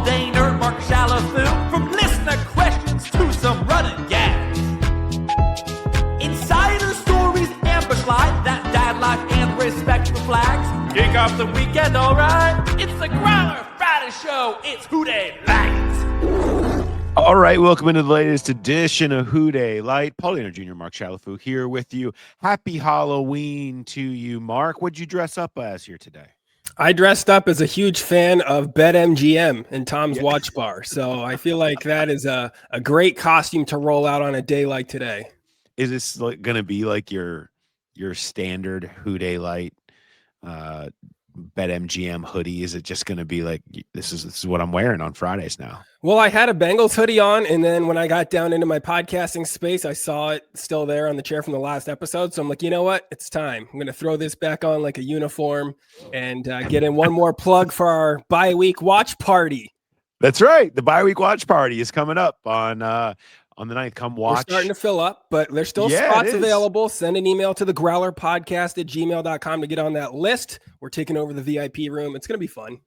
Daner, Mark Shalafoo, from listener questions to some running gags. Insider stories, ambush light, that dad life and respect for flags. Kick off the weekend, alright? It's the Growler Friday show, it's Who Dey Light. All right, welcome into the latest edition of Who Dey Light. Paulina Jr., Mark Shalafoo here with you. Happy Halloween to you, Mark. What'd you dress up as here today? I dressed up as a huge fan of BetMGM and Tom's Watch Bar. So I feel like that is a great costume to roll out on a day like today. Is this going to be like your standard Who Dey Light BetMGM hoodie? Is it just going to be like, this is what I'm wearing on Fridays now? Well, I had a Bengals hoodie on, and then when I got down into my podcasting space, I saw it still there on the chair from the last episode. So I'm like, you know what? It's time. I'm going to throw this back on like a uniform and get in one more plug for our bye-week watch party. That's right. The bye-week watch party is coming up on the 9th. Come watch. We're starting to fill up, but there's still spots available. Send an email to the growlerpodcast@gmail.com to get on that list. We're taking over the VIP room. It's going to be fun.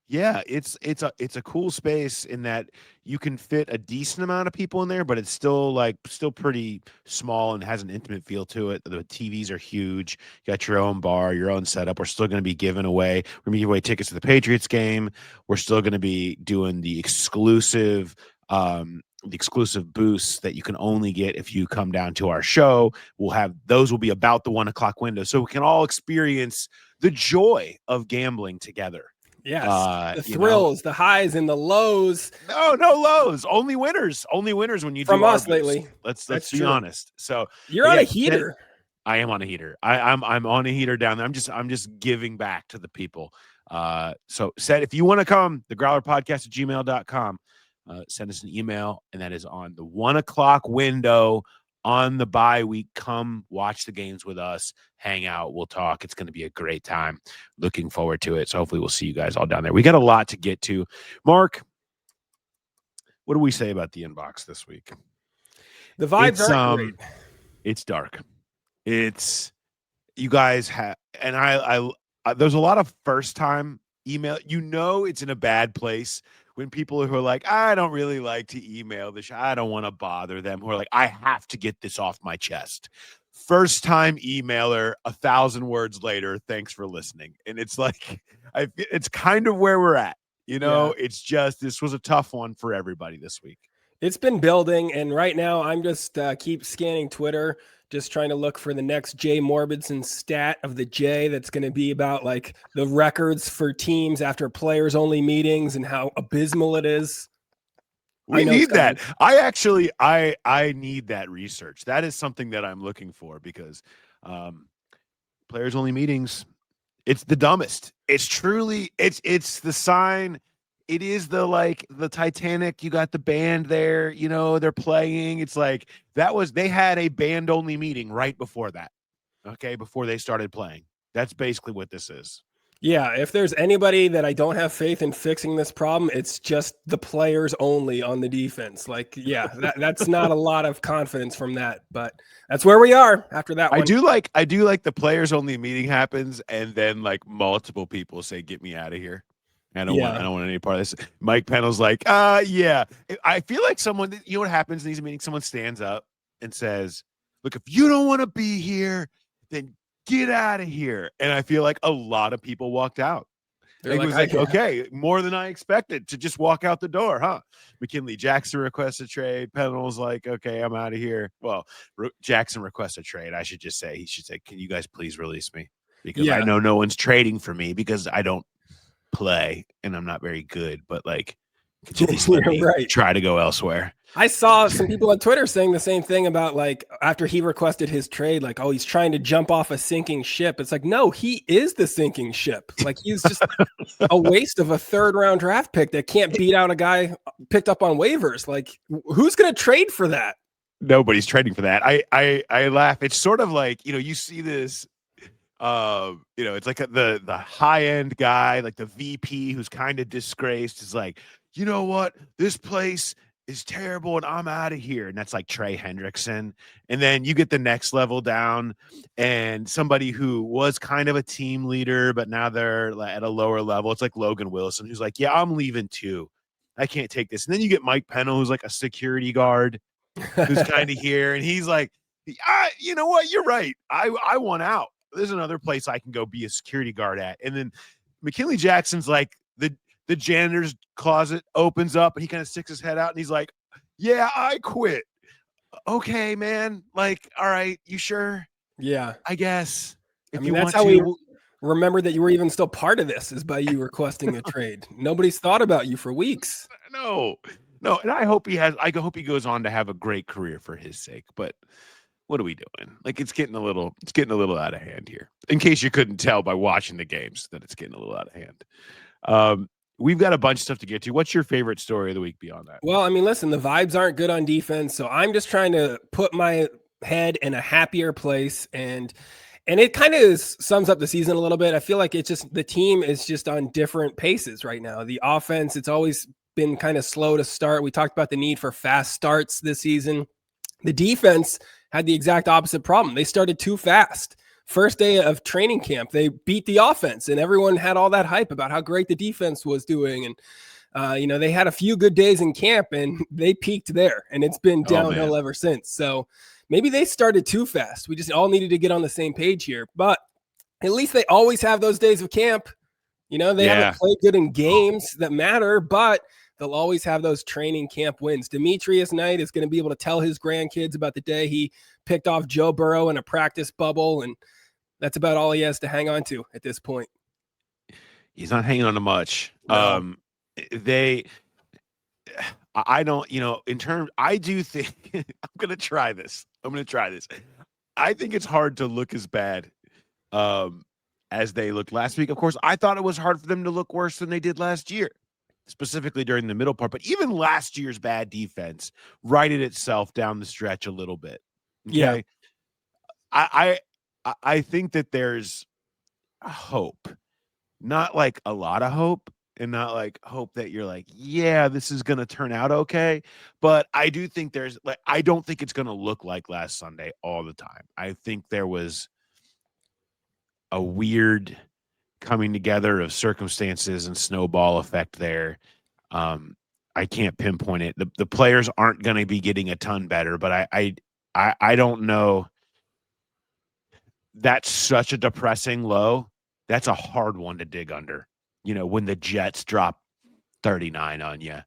Yeah, it's a cool space in that you can fit a decent amount of people in there, but it's still pretty small and has an intimate feel to it. The TVs are huge. You got your own bar, your own setup. We're still going to be giving away. We're going to give away tickets to the Patriots game. We're still going to be doing the exclusive boosts that you can only get if you come down to our show. Those will be about the 1 o'clock window, so we can all experience the joy of gambling together. Yes, the thrills, the highs and the lows. No lows. Only winners. Only winners when you do from us lately. Let's be honest. So you're on a heater. I am on a heater. I'm on a heater down there. I'm just giving back to the people. So if you want to come, the growlerpodcast@gmail.com. Send us an email, and that is on the 1 o'clock window on the bye week. Come watch the games with us, hang out, we'll talk. It's going to be a great time. Looking forward to it. So hopefully we'll see you guys all down there. We got a lot to get to. Mark, what do we say about the inbox this week? The vibes are great. It's dark. It's you guys have, and I there's a lot of first time email. It's in a bad place when people who are like, I don't really like to email this, I don't want to bother them, who are like, I have to get this off my chest. First time emailer, 1,000 words later, thanks for listening. And it's like, it's kind of where we're at. It's just, this was a tough one for everybody this week. It's been building, and right now I'm just keep scanning Twitter, just trying to look for the next Jay Morbidson stat of the J that's going to be about like the records for teams after players only meetings and how abysmal it is. We need that. I need that research. That is something that I'm looking for because players only meetings, it's the dumbest. It's truly, it's the sign. It is the Titanic. You got the band there, they're playing. It's like they had a band only meeting right before that. Okay. Before they started playing. That's basically what this is. Yeah. If there's anybody that I don't have faith in fixing this problem, it's just the players only on the defense. That's not a lot of confidence from that, but that's where we are after that one. I do like the players only meeting happens. And then multiple people say, get me out of here. I don't want any part of this. Mike Pennell's like, yeah. I feel like someone, what happens in these meetings? Someone stands up and says, look, if you don't want to be here, then get out of here. And I feel like a lot of people walked out. It was okay, more than I expected to just walk out the door, huh? McKinley Jackson requests a trade. Pennell's like, okay, I'm out of here. Well, Jackson requests a trade. He should say, can you guys please release me? Because I know no one's trading for me because I don't play and I'm not very good, but could you please let me try to go elsewhere? I saw some people on Twitter saying the same thing about after he requested his trade, he's trying to jump off a sinking ship. It's like, no, he is the sinking ship. He's just a waste of a 3rd round draft pick that can't beat out a guy picked up on waivers. Who's going to trade for that? Nobody's trading for that. I laugh. It's sort of you see this it's like the high-end guy, like the VP who's kind of disgraced is like, you know what, this place is terrible and I'm out of here. And that's like Trey Hendrickson. And then you get the next level down and somebody who was kind of a team leader, but now they're at a lower level. It's like Logan Wilson, who's like, yeah, I'm leaving too. I can't take this. And then you get Mike Pennell, who's like a security guard, who's kind of here, and he's like, you know what? You're right. I want out. There's another place I can go be a security guard at. And then McKinley Jackson's like the janitor's closet opens up and he kind of sticks his head out and he's like, yeah, I quit. Okay, man. Like, all right, you sure? Yeah. I guess. I mean, that's how we remember that you were even still part of this, is by you requesting a trade. Nobody's thought about you for weeks. No. And I hope he goes on to have a great career for his sake. But what are we doing? Like, it's getting a little out of hand here. In case you couldn't tell by watching the games that it's getting a little out of hand. We've got a bunch of stuff to get to. What's your favorite story of the week beyond that? Well, I mean, listen, the vibes aren't good on defense, so I'm just trying to put my head in a happier place, and it kind of sums up the season a little bit. I feel like it's just the team is just on different paces right now. The offense, it's always been kind of slow to start. We talked about the need for fast starts this season. The defense had the exact opposite problem. They started too fast. First day of training camp, they beat the offense, and everyone had all that hype about how great the defense was doing. And, they had a few good days in camp, and they peaked there, and it's been downhill ever since. So maybe they started too fast. We just all needed to get on the same page here. But at least they always have those days of camp. They haven't played good in games that matter, but they'll always have those training camp wins. Demetrius Knight is going to be able to tell his grandkids about the day he picked off Joe Burrow in a practice bubble, and that's about all he has to hang on to at this point. He's not hanging on to much. No. I don't, I do think I'm going to try this. I think it's hard to look as bad as they looked last week. Of course, I thought it was hard for them to look worse than they did last year, specifically during the middle part. But even last year's bad defense righted itself down the stretch a little bit. Okay? Yeah. I think that there's hope, not like a lot of hope, and not like hope that you're like, yeah, this is going to turn out okay. But I do think I don't think it's going to look like last Sunday all the time. I think there was a weird coming together of circumstances and snowball effect there. I can't pinpoint it. The players aren't going to be getting a ton better, but I don't know. That's such a depressing low. That's a hard one to dig under. When the Jets drop 39 on you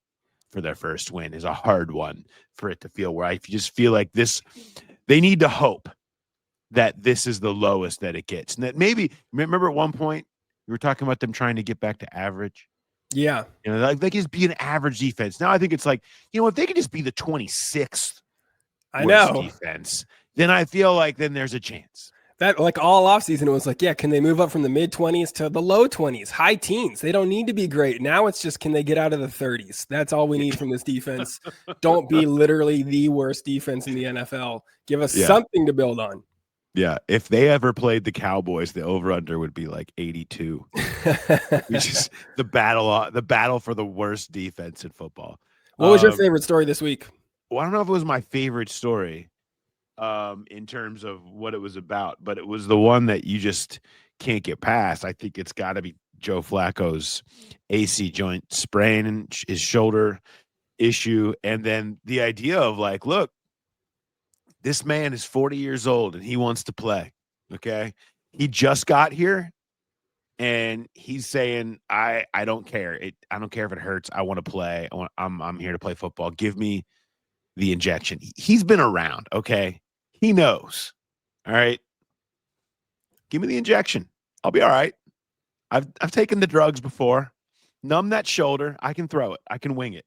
for their first win is a hard one for it to feel, where I just feel like this, they need to hope that this is the lowest that it gets. And that maybe, remember at one point we were talking about them trying to get back to average. Yeah. Like they just be an average defense. Now I think it's like, if they could just be the 26th defense, then I feel like then there's a chance. That, like, all offseason, it was like, can they move up from the mid-20s to the low 20s, high teens? They don't need to be great. Now it's just, can they get out of the 30s? That's all we need from this defense. Don't be literally the worst defense in the NFL. Give us something to build on. Yeah, if they ever played the Cowboys, the over/under would be like 82. Which is the battle for the worst defense in football. What was your favorite story this week? Well, I don't know if it was my favorite story in terms of what it was about, but it was the one that you just can't get past. I think it's got to be Joe Flacco's AC joint sprain and his shoulder issue, and then the idea of like, look, this man is 40 years old and he wants to play. Okay. He just got here and he's saying, I don't care. I don't care if it hurts. I want to play. I'm here to play football. Give me the injection. He's been around. Okay. He knows. All right. Give me the injection. I'll be all right. I've taken the drugs before. Numb that shoulder. I can throw it. I can wing it.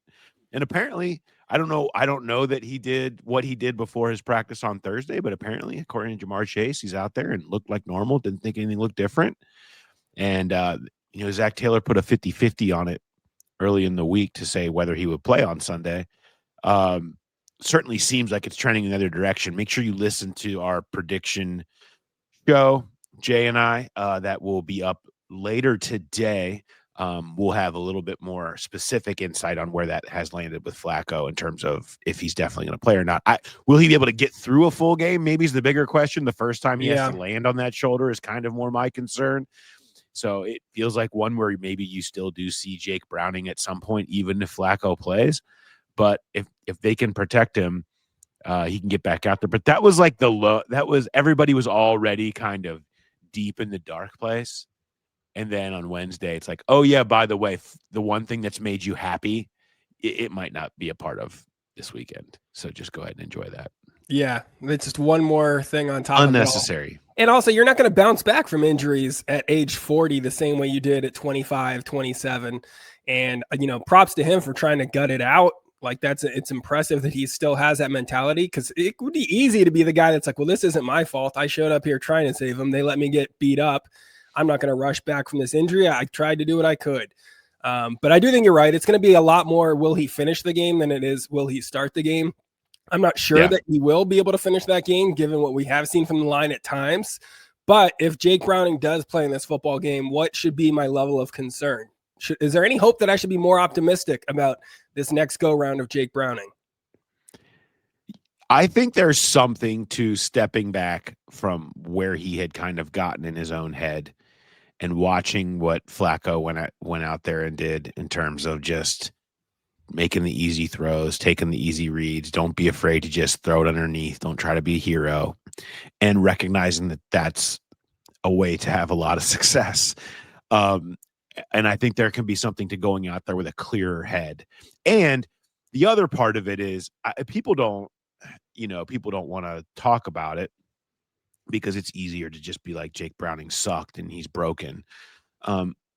And apparently, I don't know that he did what he did before his practice on Thursday, but apparently, according to Jamar Chase, he's out there and looked like normal. Didn't think anything looked different. And, Zach Taylor put a 50-50 on it early in the week to say whether he would play on Sunday. Certainly seems like it's trending in the other direction. Make sure you listen to our prediction show, Jay and I, that will be up later today. We'll have a little bit more specific insight on where that has landed with Flacco in terms of if he's definitely going to play or not. Will he be able to get through a full game? Maybe is the bigger question. The first time he has to land on that shoulder is kind of more my concern. So it feels like one where maybe you still do see Jake Browning at some point, even if Flacco plays. But if they can protect him, he can get back out there. But that was like everybody was already kind of deep in the dark place. And then on Wednesday, it's like, oh yeah, by the way, the one thing that's made you happy, it might not be a part of this weekend. So just go ahead and enjoy that. Yeah, it's just one more thing on top Unnecessary. of it all. And also, you're not going to bounce back from injuries at age 40 the same way you did at 25, 27. And, props to him for trying to gut it out. Like it's impressive that he still has that mentality, because it would be easy to be the guy that's like, well, this isn't my fault. I showed up here trying to save him. They let me get beat up. I'm not going to rush back from this injury. I tried to do what I could. But I do think you're right. It's going to be a lot more, will he finish the game, than it is, will he start the game? I'm not sure that he will be able to finish that game, given what we have seen from the line at times. But if Jake Browning does play in this football game, what should be my level of concern? Is there any hope that I should be more optimistic about this next go-round of Jake Browning? I think there's something to stepping back from where he had kind of gotten in his own head and watching what Flacco went out there and did in terms of just making the easy throws, taking the easy reads. Don't be afraid to just throw it underneath. Don't try to be a hero. And recognizing that that's a way to have a lot of success. And I think there can be something to going out there with a clearer head. And the other part of it is people don't want to talk about it because it's easier to just be like, Jake Browning sucked and he's broken,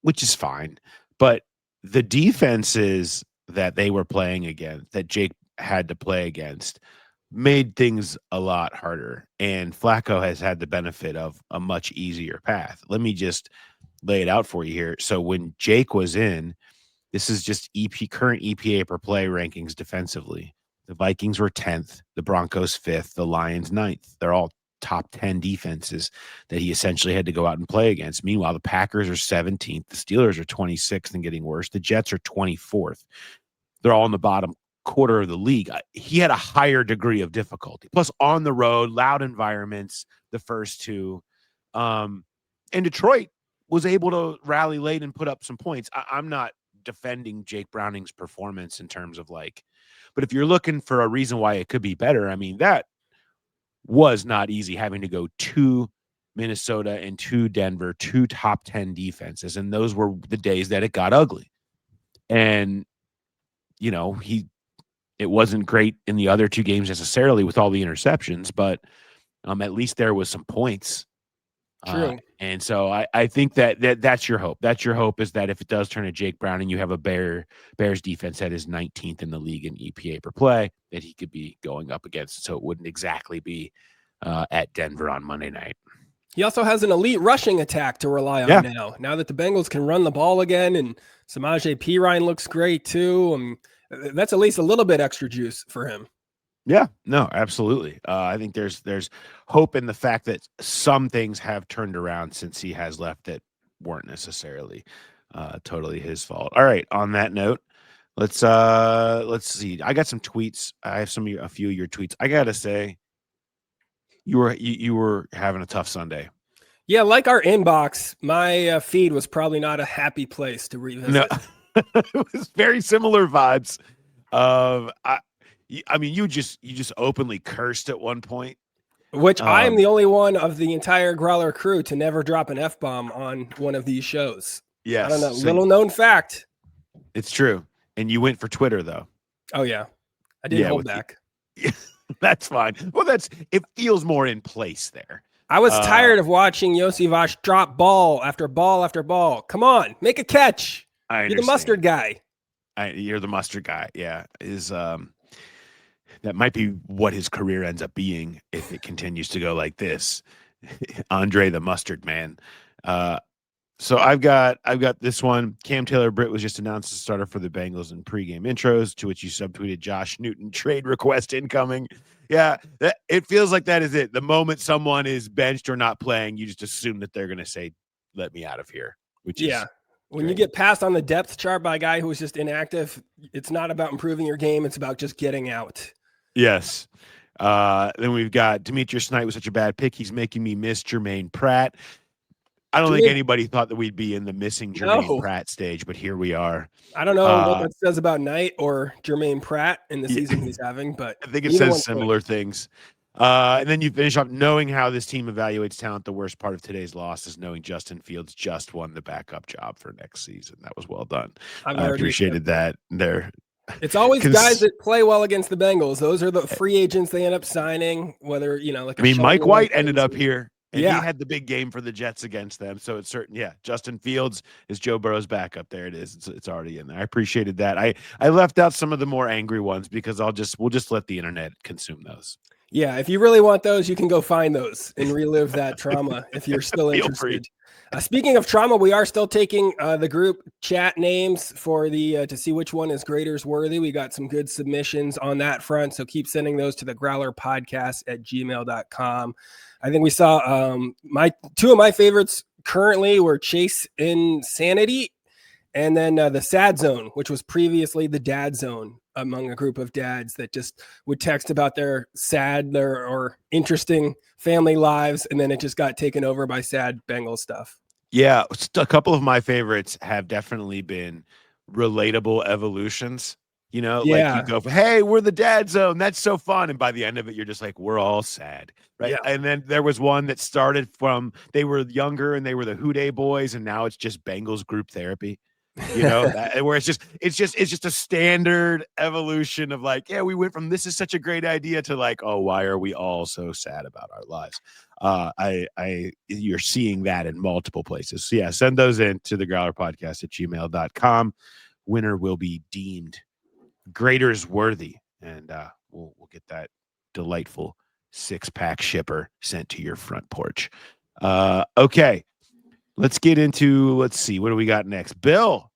which is fine. But the defenses that they were playing against, that Jake had to play against, made things a lot harder. And Flacco has had the benefit of a much easier path. Let me just lay it out for you here. So when Jake was in, this is just current EPA per play rankings defensively. The Vikings were 10th, the Broncos 5th, the Lions 9th. They're all top 10 defenses that he essentially had to go out and play against. Meanwhile, the Packers are 17th, the Steelers are 26th and getting worse. The Jets are 24th. They're all in the bottom quarter of the league. He had a higher degree of difficulty. Plus on the road, loud environments, the first two. And Detroit was able to rally late and put up some points. I'm not defending Jake Browning's performance in terms of but if you're looking for a reason why it could be better, I mean, that was not easy, having to go to Minnesota and to Denver, two top 10 defenses. And those were the days that it got ugly. And, it wasn't great in the other two games necessarily with all the interceptions, but at least there was some points. True. And so I think that's your hope. That's your hope, is that if it does turn to Jake Browning, you have a Bears defense that is 19th in the league in EPA per play that he could be going up against. So it wouldn't exactly be at Denver on Monday night. He also has an elite rushing attack to rely on now that the Bengals can run the ball again, and Samaje Perine looks great too. That's at least a little bit extra juice for him. Yeah, no, absolutely. I think there's hope in the fact that some things have turned around since he has left that weren't necessarily totally his fault. All right, on that note, let's see. I got some tweets. I have a few of your tweets. I gotta say, you were having a tough Sunday. Yeah, like our inbox, my feed was probably not a happy place to revisit. No, it was very similar vibes. I mean, you just openly cursed at one point. Which I am the only one of the entire Growler crew to never drop an F-bomb on one of these shows. Yes. I don't know. Little known fact. It's true. And you went for Twitter, though. Oh, yeah. I didn't hold back. That's fine. Well, it feels more in place there. I was tired of watching Yossi Vash drop ball after ball after ball. Come on, make a catch. You're the mustard guy. You're the mustard guy. Yeah. That might be what his career ends up being if it continues to go like this. Andre the Mustard Man. So I've got this one. Cam Taylor-Britt was just announced as starter for the Bengals in pregame intros, to which you subtweeted Josh Newton trade request incoming. Yeah, it feels like that is it. The moment someone is benched or not playing, you just assume that they're going to say, "Let me out of here." Which is when you get passed on the depth chart by a guy who is just inactive, it's not about improving your game. It's about just getting out. Yes. Then we've got Demetrius Knight was such a bad pick. He's making me miss Jermaine Pratt. I don't think anybody thought that we'd be in the missing Jermaine Pratt stage, but here we are. I don't know what that says about Knight or Jermaine Pratt in the season he's having, but I think it says similar things. And then you finish off knowing how this team evaluates talent. The worst part of today's loss is knowing Justin Fields just won the backup job for next season. That was well done. I appreciated that there. It's always guys that play well against the Bengals. Those are the free agents they end up signing, whether, like, Mike White ended up here. And he had the big game for the Jets against them. So it's certain. Yeah. Justin Fields is Joe Burrow's backup. There it is. It's already in there. I appreciated that. I left out some of the more angry ones because we'll just let the internet consume those. Yeah. If you really want those, you can go find those and relive that trauma if you're still interested. Speaking of trauma, we are still taking the group chat names for the to see which one is graders worthy. We got some good submissions on that front. So keep sending those to the Growler podcast at gmail.com. I think we saw two of my favorites currently were Chase Insanity and then the Sad Zone, which was previously the Dad Zone, among a group of dads that just would text about their sad or interesting family lives. And then it just got taken over by sad Bengal stuff. Yeah. A couple of my favorites have definitely been relatable evolutions. Like you go, hey, we're the Dad Zone. That's so fun. And by the end of it, you're just like, we're all sad. Right. Yeah. And then there was one that started from, they were younger and they were the Houday boys. And now it's just Bengals group therapy, where it's just a standard evolution of like, yeah, we went from, this is such a great idea to like, oh, why are we all so sad about our lives? You're seeing that in multiple places. So yeah, send those in to the Growler podcast at gmail.com. Winner will be deemed graders worthy, and we'll get that delightful 6-pack shipper sent to your front porch. Okay, let's get into, let's see, what do we got next? Bill,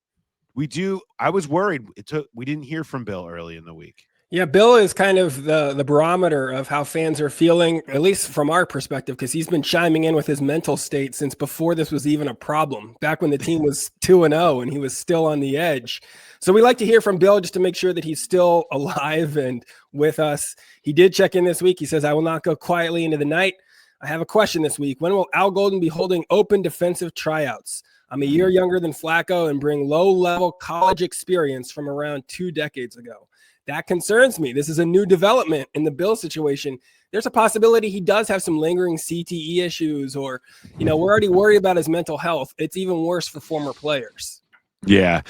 I was worried we didn't hear from Bill early in the week. Yeah, Bill is kind of the barometer of how fans are feeling, at least from our perspective, because he's been chiming in with his mental state since before this was even a problem, back when the team was 2-0 and he was still on the edge. So we like to hear from Bill just to make sure that he's still alive and with us. He did check in this week. He says, I will not go quietly into the night. I have a question this week. When will Al Golden be holding open defensive tryouts? I'm a year younger than Flacco and bring low-level college experience from around 2 decades ago. That concerns me. This is a new development in the Bill situation. There's a possibility he does have some lingering CTE issues, or, we're already worried about his mental health. It's even worse for former players. Yeah.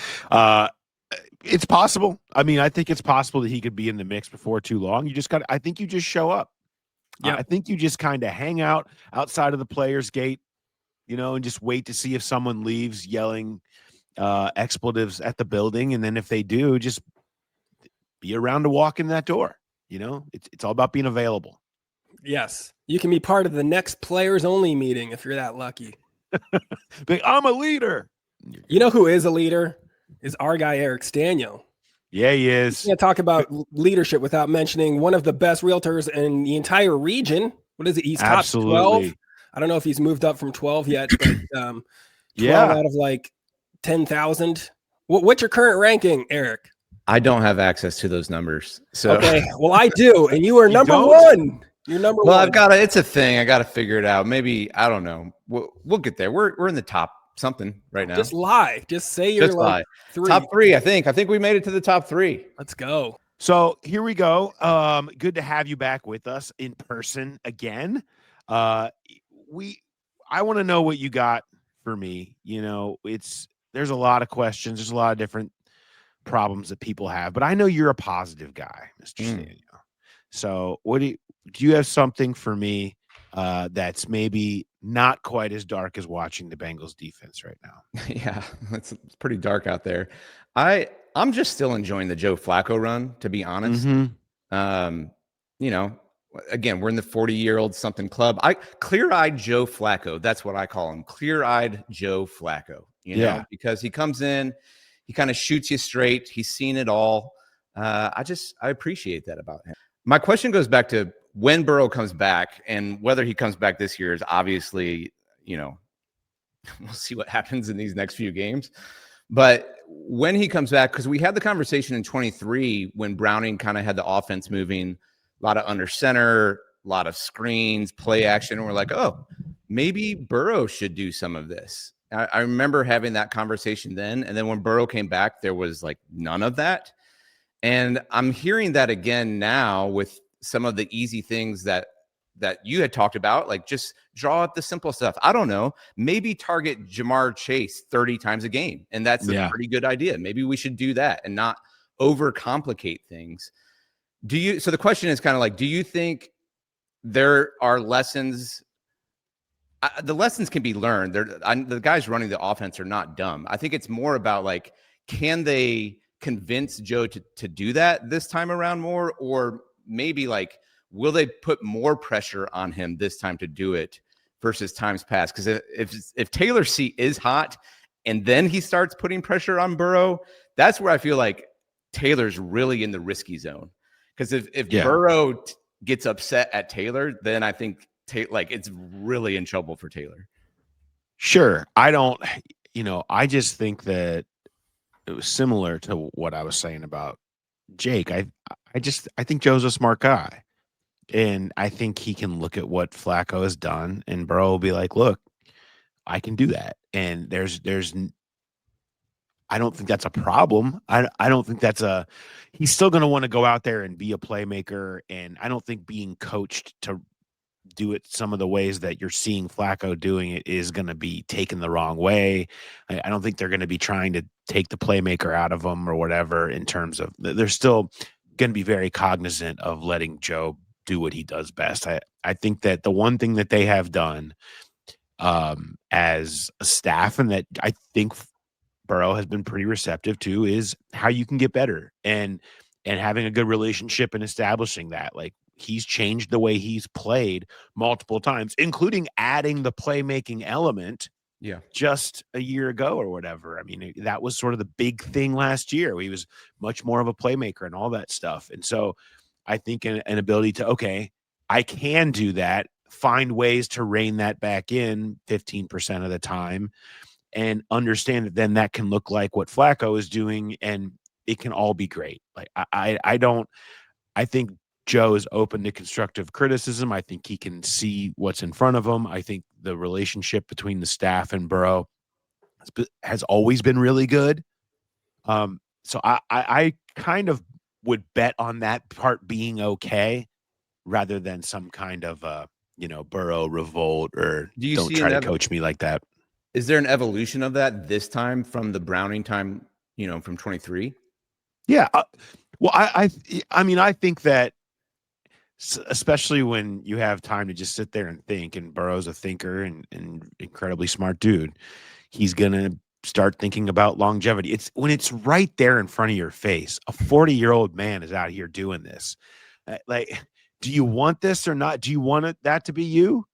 It's possible. I mean, I think it's possible that he could be in the mix before too long. I think you just show up. Yeah. I think you just kind of hang out outside of the players' gate, and just wait to see if someone leaves yelling expletives at the building. And then if they do, just be around to walk in that door. It's all about being available. Yes. You can be part of the next players only meeting if you're that lucky. But I'm a leader. You know who is a leader? Is our guy Eric Staniel. Yeah, he is. You can't talk about leadership without mentioning one of the best realtors in the entire region. What is it? He's top 12. I don't know if he's moved up from 12 yet, but 12 out of like 10,000. What's your current ranking, Eric? I don't have access to those numbers. So okay, well I do, and you are number one. You're number one. Well, it's a thing. I got to figure it out. Maybe I don't know. We'll get there. We're in the top something right now. Just lie. Just say you're like 3. Top 3. I think we made it to the top 3. Let's go. So here we go. Good to have you back with us in person again. I want to know what you got for me. There's a lot of questions. There's a lot of different problems that people have, but I know you're a positive guy, Mr. Staniel. So do you have something for me that's maybe not quite as dark as watching the Bengals defense right now? Yeah, it's pretty dark out there. I'm just still enjoying the Joe Flacco run, to be honest. Mm-hmm. Again, we're in the 40-year-old something club. Clear-eyed Joe Flacco. That's what I call him. Clear-eyed Joe Flacco, because he comes in, he kind of shoots you straight. He's seen it all. I appreciate that about him. My question goes back to when Burrow comes back, and whether he comes back this year is obviously, we'll see what happens in these next few games. But when he comes back, because we had the conversation in 23 when Browning kind of had the offense moving, a lot of under center, a lot of screens, play action. And we're like, oh, maybe Burrow should do some of this. I remember having that conversation then. And then when Burrow came back, there was like none of that. And I'm hearing that again now with some of the easy things that you had talked about, like just draw up the simple stuff. I don't know, maybe target Jamar Chase 30 times a game. And that's a pretty good idea. Maybe we should do that and not overcomplicate things. So the question is kind of like, do you think there are lessons? The lessons can be learned. The guys running the offense are not dumb. I think it's more about like, can they convince Joe to do that this time around more, or maybe like, will they put more pressure on him this time to do it versus times past? Because if Taylor's seat is hot and then he starts putting pressure on Burrow, that's where I feel like Taylor's really in the risky zone. Because if Burrow gets upset at Taylor, then I think it's really in trouble for Taylor. Sure. I just think that it was similar to what I was saying about Jake. I think Joe's a smart guy. And I think he can look at what Flacco has done, and Burrow will be like, look, I can do that. And I don't think that's a problem. I don't think he's still going to want to go out there and be a playmaker. And I don't think being coached to do it some of the ways that you're seeing Flacco doing it is going to be taken the wrong way. I don't think they're going to be trying to take the playmaker out of them or whatever, in terms of they're still going to be very cognizant of letting Joe do what he does best. I think that the one thing that they have done as a staff, and that I think Burrow has been pretty receptive to, is how you can get better and having a good relationship and establishing that. Like, he's changed the way he's played multiple times, including adding the playmaking element just a year ago or whatever. I mean, that was sort of the big thing last year. He was much more of a playmaker and all that stuff. And so I think an ability to, okay, I can do that, find ways to rein that back in 15% of the time, and understand that then that can look like what Flacco is doing, and it can all be great. Like, I think Joe is open to constructive criticism. I think he can see what's in front of him. I think the relationship between the staff and Burrow has always been really good. So I kind of would bet on that part being okay, rather than some kind of Burrow revolt, or don't try to coach me like that. Is there an evolution of that this time from the Browning time, from 23? Yeah. Well, I mean, I think that, especially when you have time to just sit there and think, and Burrow's a thinker and incredibly smart dude, he's going to start thinking about longevity. It's when it's right there in front of your face. A 40-year-old man is out here doing this. Like, do you want this or not? Do you want that to be you?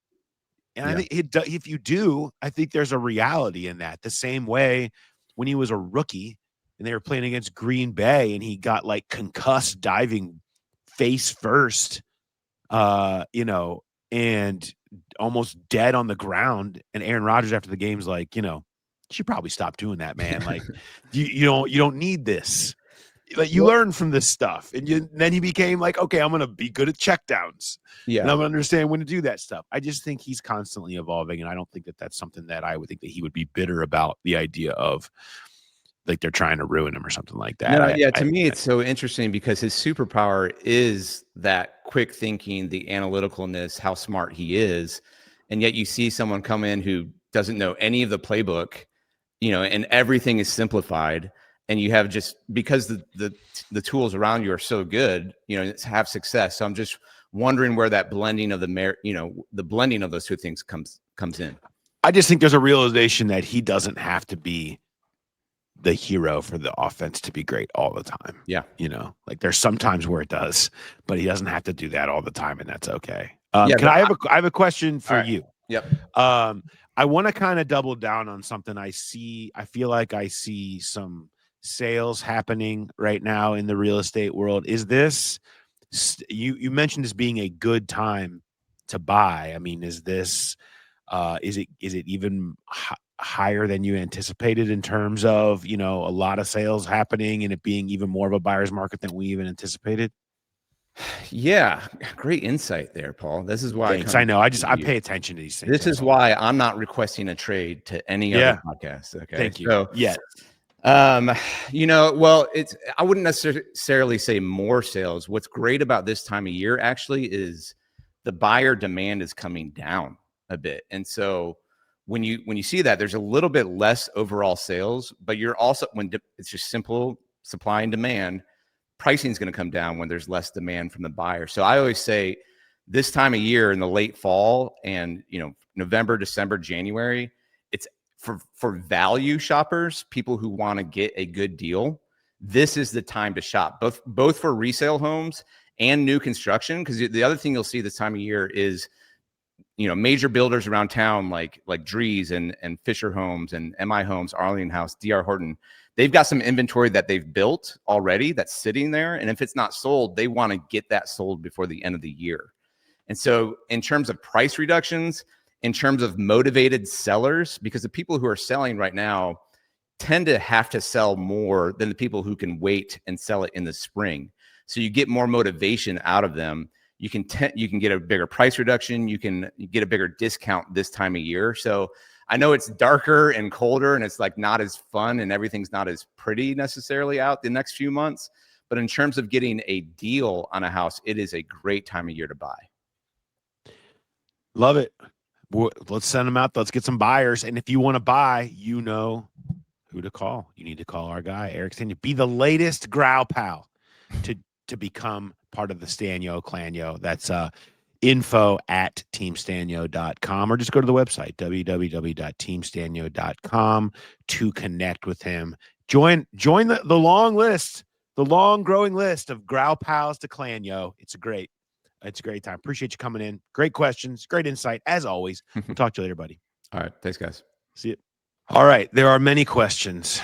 And I think if you do, I think there's a reality in that. The same way when he was a rookie and they were playing against Green Bay and he got like concussed diving face first, and almost dead on the ground. And Aaron Rodgers after the game's like, you should probably stop doing that, man. Like, you don't need this. Like, you learn from this stuff, and then he became like, okay, I'm gonna be good at checkdowns. Yeah, and I'm gonna understand when to do that stuff. I just think he's constantly evolving, and I don't think that that's something that I would think that he would be bitter about, the idea of like they're trying to ruin him or something like that. No, to me, it's so interesting because his superpower is that quick thinking, the analyticalness, how smart he is, and yet you see someone come in who doesn't know any of the playbook, and everything is simplified. And you have just, because the tools around you are so good, have success. So I'm just wondering where that blending of the blending of those two things comes in. I just think there's a realization that he doesn't have to be the hero for the offense to be great all the time. Yeah. Like, there's some times where it does, but he doesn't have to do that all the time, and that's okay. I have a question for you. Yep. I want to kind of double down on something I feel like I see some sales happening right now in the real estate world. Is this, you mentioned this being a good time to buy? I mean, is this is it even higher than you anticipated in terms of a lot of sales happening and it being even more of a buyer's market than we even anticipated? Yeah, great insight there, Paul. This is why. Thanks. I know. I pay attention to these things. This is why I'm not requesting a trade to any other podcast. Okay. Thank you. So, yes. Well, I wouldn't necessarily say more sales. What's great about this time of year actually is the buyer demand is coming down a bit. And so when you see that, there's a little bit less overall sales, but you're also, it's just simple supply and demand, pricing is going to come down when there's less demand from the buyer. So I always say this time of year in the late fall and, November, December, January, it's for value shoppers, people who want to get a good deal. This is the time to shop, both for resale homes and new construction. Because the other thing you'll see this time of year is, major builders around town like Drees and Fisher Homes and MI Homes, Arlington House, DR Horton. They've got some inventory that they've built already that's sitting there. And if it's not sold, they want to get that sold before the end of the year. And so in terms of price reductions, in terms of motivated sellers, because the people who are selling right now tend to have to sell more than the people who can wait and sell it in the spring. So you get more motivation out of them. You can get a bigger price reduction. You get a bigger discount this time of year. So I know it's darker and colder and it's like not as fun and everything's not as pretty necessarily out the next few months. But in terms of getting a deal on a house, it is a great time of year to buy. Love it. Let's send them out. Let's get some buyers. And if you want to buy, you know who to call. You need to call our guy, Eric Stanio. Be the latest Growl Pal to become part of the Stanio Clanyo. That's info@teamstanio.com, or just go to the website, www.teamstanio.com, to connect with him. Join the long list, the long growing list of Growl Pals to Clanyo. It's a great time. Appreciate you coming in. Great questions, great insight, as always. We'll talk to you later, buddy. All right. Thanks, guys. See you. All right. There are many questions,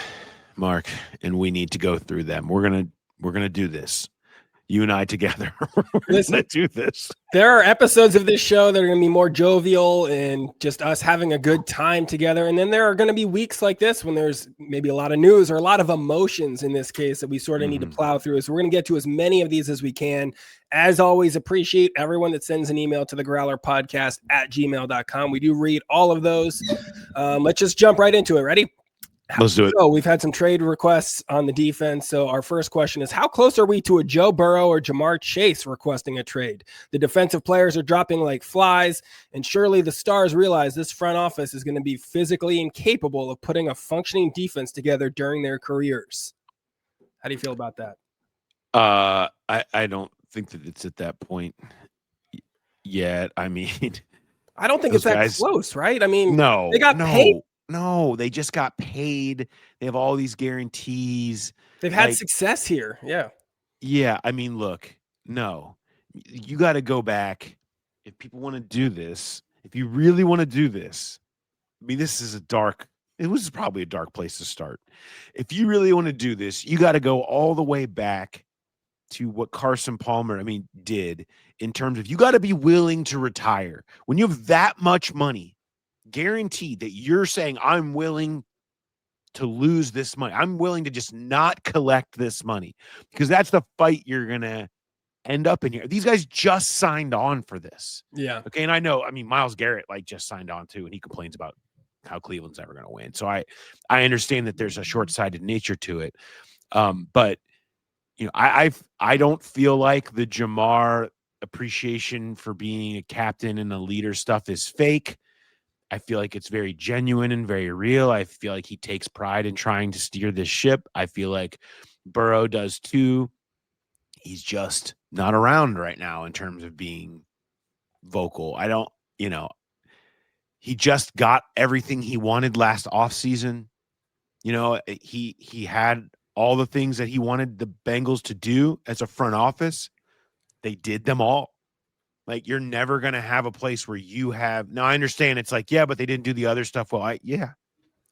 Mark, and we need to go through them. We're gonna do this. You and I together. We're gonna do this. There are episodes of this show that are going to be more jovial and just us having a good time together. And then there are going to be weeks like this when there's maybe a lot of news or a lot of emotions in this case that we sort of need to plow through. So we're going to get to as many of these as we can. As always, appreciate everyone that sends an email to the Growler Podcast @gmail.com. We do read all of those. Let's just jump right into it. Ready? Let's do it. So we've had some trade requests on the defense. So our first question is, how close are we to a Joe Burrow or Jamar Chase requesting a trade? The defensive players are dropping like flies, and surely the stars realize this front office is going to be physically incapable of putting a functioning defense together during their careers. How do you feel about that? I don't think that it's at that point yet. I mean, I don't think it's that close, right? I mean, they got paid. No, they just got paid. They have all these guarantees. They've had success here. Yeah. Yeah. I mean, look, no, you got to go back. If people want to do this, if you really want to do this, I mean, it was probably a dark place to start. If you really want to do this, you got to go all the way back to what Carson Palmer, did in terms of, you got to be willing to retire. When you have that much money, guaranteed, that you're saying, I'm willing to lose this money. I'm willing to just not collect this money, because that's the fight you're going to end up in here. These guys just signed on for this. Yeah. Okay. And I know, Myles Garrett just signed on too, and he complains about how Cleveland's never going to win. So I understand that there's a short-sighted nature to it. But I don't feel like the Jamar appreciation for being a captain and a leader stuff is fake. I feel like it's very genuine and very real. I feel like he takes pride in trying to steer this ship. I feel like Burrow does too. He's just not around right now in terms of being vocal. He just got everything he wanted last offseason. He had all the things that he wanted the Bengals to do as a front office. They did them all. You're never going to have a place where you have. Now, I understand it's but they didn't do the other stuff well. I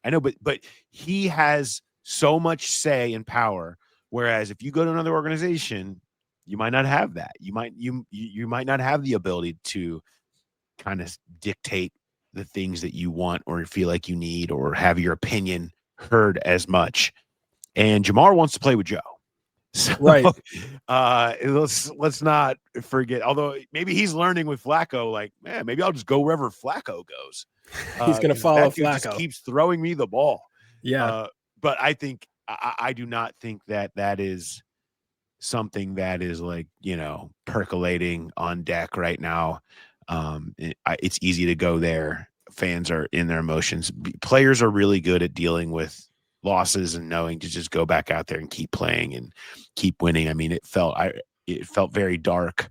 know, but he has so much say and power. Whereas if you go to another organization, you might not have that. You might not have the ability to kind of dictate the things that you want or feel like you need, or have your opinion heard as much. And Jamar wants to play with Joe. So, Right. let's not forget. Although maybe he's learning with Flacco, like, man, maybe I'll just go wherever Flacco goes. He's going to 'Cause follow that dude just Flacco. keeps throwing me the ball. Yeah. But I think I do not think that is something that is like, percolating on deck right now. It's easy to go there. Fans are in their emotions. Players are really good at dealing with losses and knowing to just go back out there and keep playing and keep winning. I mean, it felt very dark,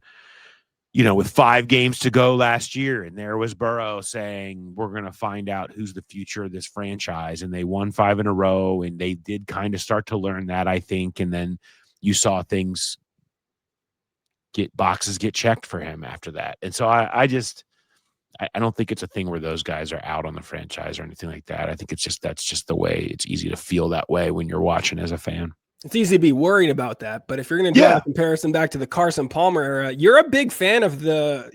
with 5 games to go last year, and there was Burrow saying, we're going to find out who's the future of this franchise. And they won 5 in a row, and they did kind of start to learn that, I think. And then you saw things boxes get checked for him after that. And so I don't think it's a thing where those guys are out on the franchise or anything like that. I think that's just the way. It's easy to feel that way when you're watching as a fan. It's easy to be worried about that, but if you're going to draw a comparison back to the Carson Palmer era, you're a big fan of the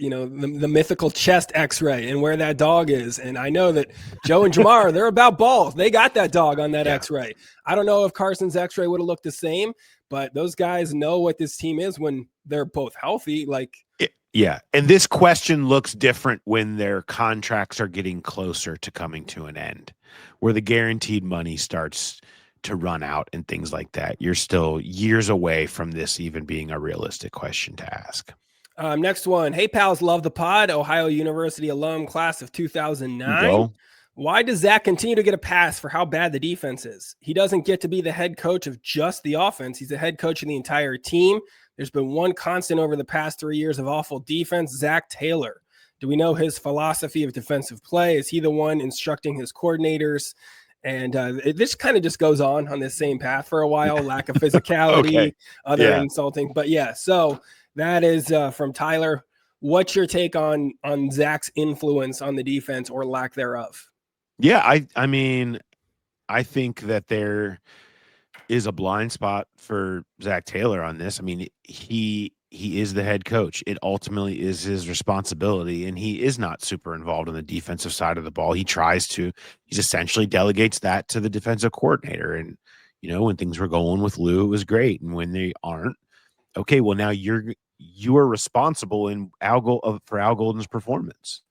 mythical chest X-ray and where that dog is. And I know that Joe and Jamar, they're about balls. They got that dog on that X-ray. I don't know if Carson's X-ray would have looked the same, but those guys know what this team is when they're both healthy. Yeah. And this question looks different when their contracts are getting closer to coming to an end, where the guaranteed money starts to run out and things like that. You're still years away from this even being a realistic question to ask. Next one. Hey, pals, love the pod. Ohio University alum, class of 2009. Why does Zach continue to get a pass for how bad the defense is? He doesn't get to be the head coach of just the offense. He's the head coach of the entire team. There's been one constant over the past 3 years of awful defense, Zach Taylor. Do we know his philosophy of defensive play? Is he the one instructing his coordinators? And this kind of just goes on this same path for a while. Lack of physicality, insulting. But so that is from Tyler. What's your take on Zach's influence on the defense or lack thereof? Yeah, I mean, I think that there is a blind spot for Zach Taylor on this. I mean, he is the head coach. It ultimately is his responsibility, and he is not super involved in the defensive side of the ball. He's essentially delegates that to the defensive coordinator. And, when things were going with Lou, it was great. And when they aren't, okay, well, now you are responsible for Al Golden's performance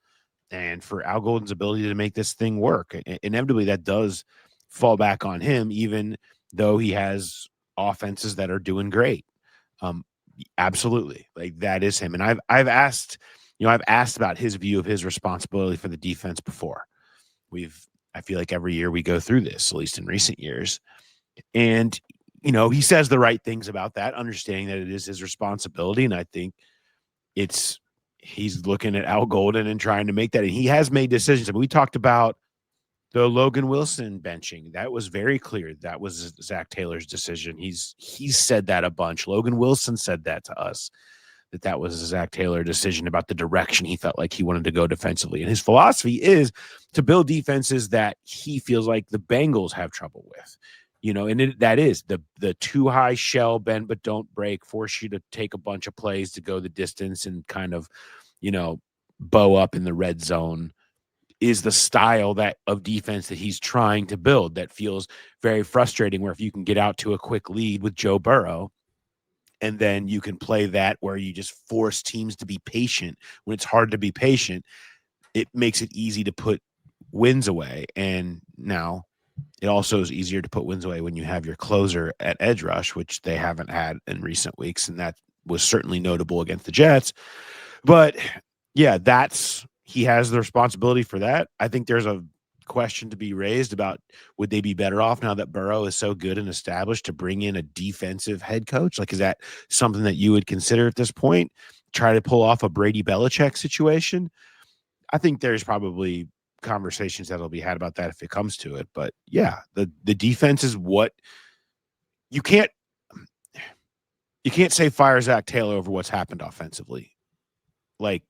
and for Al Golden's ability to make this thing work. Inevitably, that does fall back on him, even though he has offenses that are doing great. Absolutely. Like, that is him. And I've asked about his view of his responsibility for the defense before. I feel like every year we go through this, at least in recent years. And, he says the right things about that, understanding that it is his responsibility. And I think he's looking at Al Golden and trying to make that. And he has made decisions. I mean, we talked about the Logan Wilson benching. That was very clear. That was Zach Taylor's decision. He's said that a bunch. Logan Wilson said that to us, that was a Zach Taylor decision about the direction he felt like he wanted to go defensively. And his philosophy is to build defenses that he feels like the Bengals have trouble with. And that is the too high shell, bend but don't break, force you to take a bunch of plays to go the distance and kind of, bow up in the red zone, is the style of defense that he's trying to build. That feels very frustrating, where if you can get out to a quick lead with Joe Burrow, and then you can play that where you just force teams to be patient when it's hard to be patient, it makes it easy to put wins away. And now it also is easier to put wins away when you have your closer at edge rush, which they haven't had in recent weeks. And that was certainly notable against the Jets. But yeah, he has the responsibility for that. I think there's a question to be raised about, would they be better off now that Burrow is so good and established to bring in a defensive head coach? Like, is that something that you would consider at this point? Try to pull off a Brady Belichick situation? I think there's probably conversations that'll be had about that if it comes to it. But yeah, the defense is what you can't say fire Zach Taylor over what's happened offensively. Like,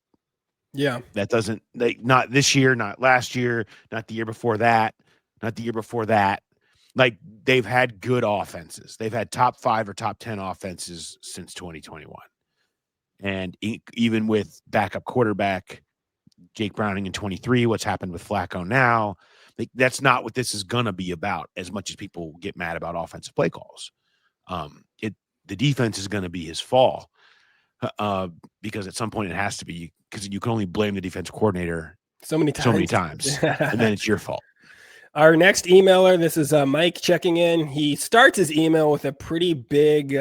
yeah, that doesn't, not this year, not last year, not the year before that, not the year before that. Like, they've had good offenses. They've had top 5 or top 10 offenses since 2021. And even with backup quarterback Jake Browning in 23, what's happened with Flacco now, like, that's not what this is going to be about, as much as people get mad about offensive play calls. the defense is going to be his fall, because at some point it has to be, because you can only blame the defensive coordinator so many times, and then it's your fault. Our next emailer, this is Mike checking in. He starts his email with a pretty big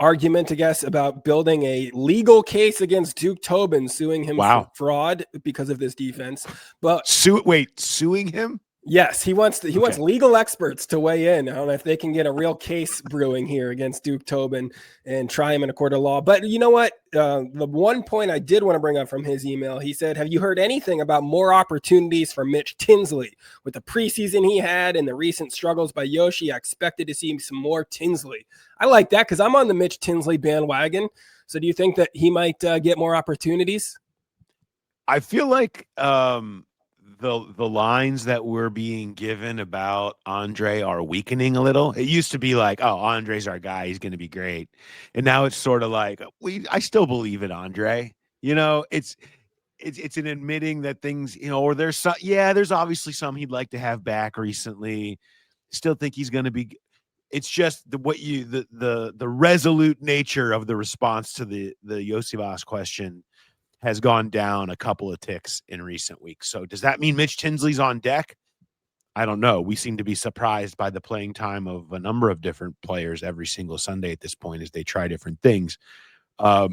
argument, I guess, about building a legal case against Duke Tobin, suing him for fraud because of this defense. But suing him? Yes, he wants legal experts to weigh in on if they can get a real case brewing here against Duke Tobin and try him in a court of law. But you know what? The one point I did want to bring up from his email, he said, have you heard anything about more opportunities for Mitch Tinsley? With the preseason he had and the recent struggles by Yoshi, I expected to see some more Tinsley. I like that because I'm on the Mitch Tinsley bandwagon. So do you think that he might get more opportunities? I feel like the lines that we're being given about Andre are weakening a little. It used to be like, oh, Andre's our guy, he's going to be great. And now it's sort of like, I still believe in Andre. You know, it's an admitting that things, you know, or there's obviously some he'd like to have back recently. Still think he's going to be. It's just the resolute nature of the response to the Yosivas question has gone down a couple of ticks in recent weeks. So does that mean Mitch Tinsley's on deck? I don't know. We seem to be surprised by the playing time of a number of different players every single Sunday at this point as they try different things. I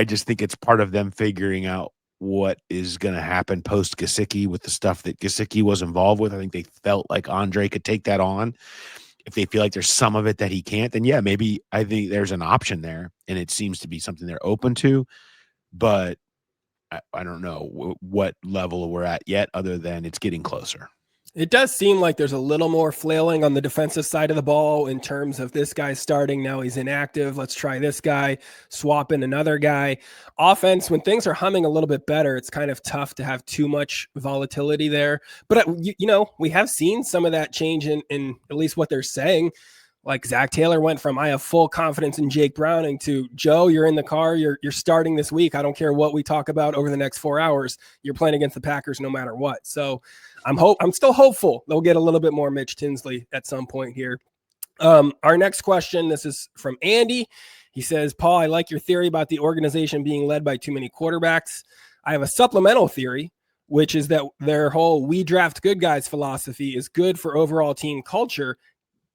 just think it's part of them figuring out what is going to happen post Gesicki with the stuff that Gesicki was involved with. I think they felt like Andre could take that on. If they feel like there's some of it that he can't, then yeah, maybe I think there's an option there, and it seems to be something they're open to. But I don't know what level we're at yet, other than it's getting closer. It does seem like there's a little more flailing on the defensive side of the ball in terms of this guy starting. Now he's inactive. Let's try this guy, swap in another guy. Offense, when things are humming a little bit better, it's kind of tough to have too much volatility there. But, you know, we have seen some of that change in at least what they're saying. Like Zach Taylor went from I have full confidence in Jake Browning to Joe, you're in the car. You're starting this week. I don't care what we talk about over the next 4 hours. You're playing against the Packers no matter what. So I'm still hopeful they'll get a little bit more Mitch Tinsley at some point here. Our next question, this is from Andy. He says, Paul, I like your theory about the organization being led by too many quarterbacks. I have a supplemental theory, which is that their whole we draft good guys philosophy is good for overall team culture,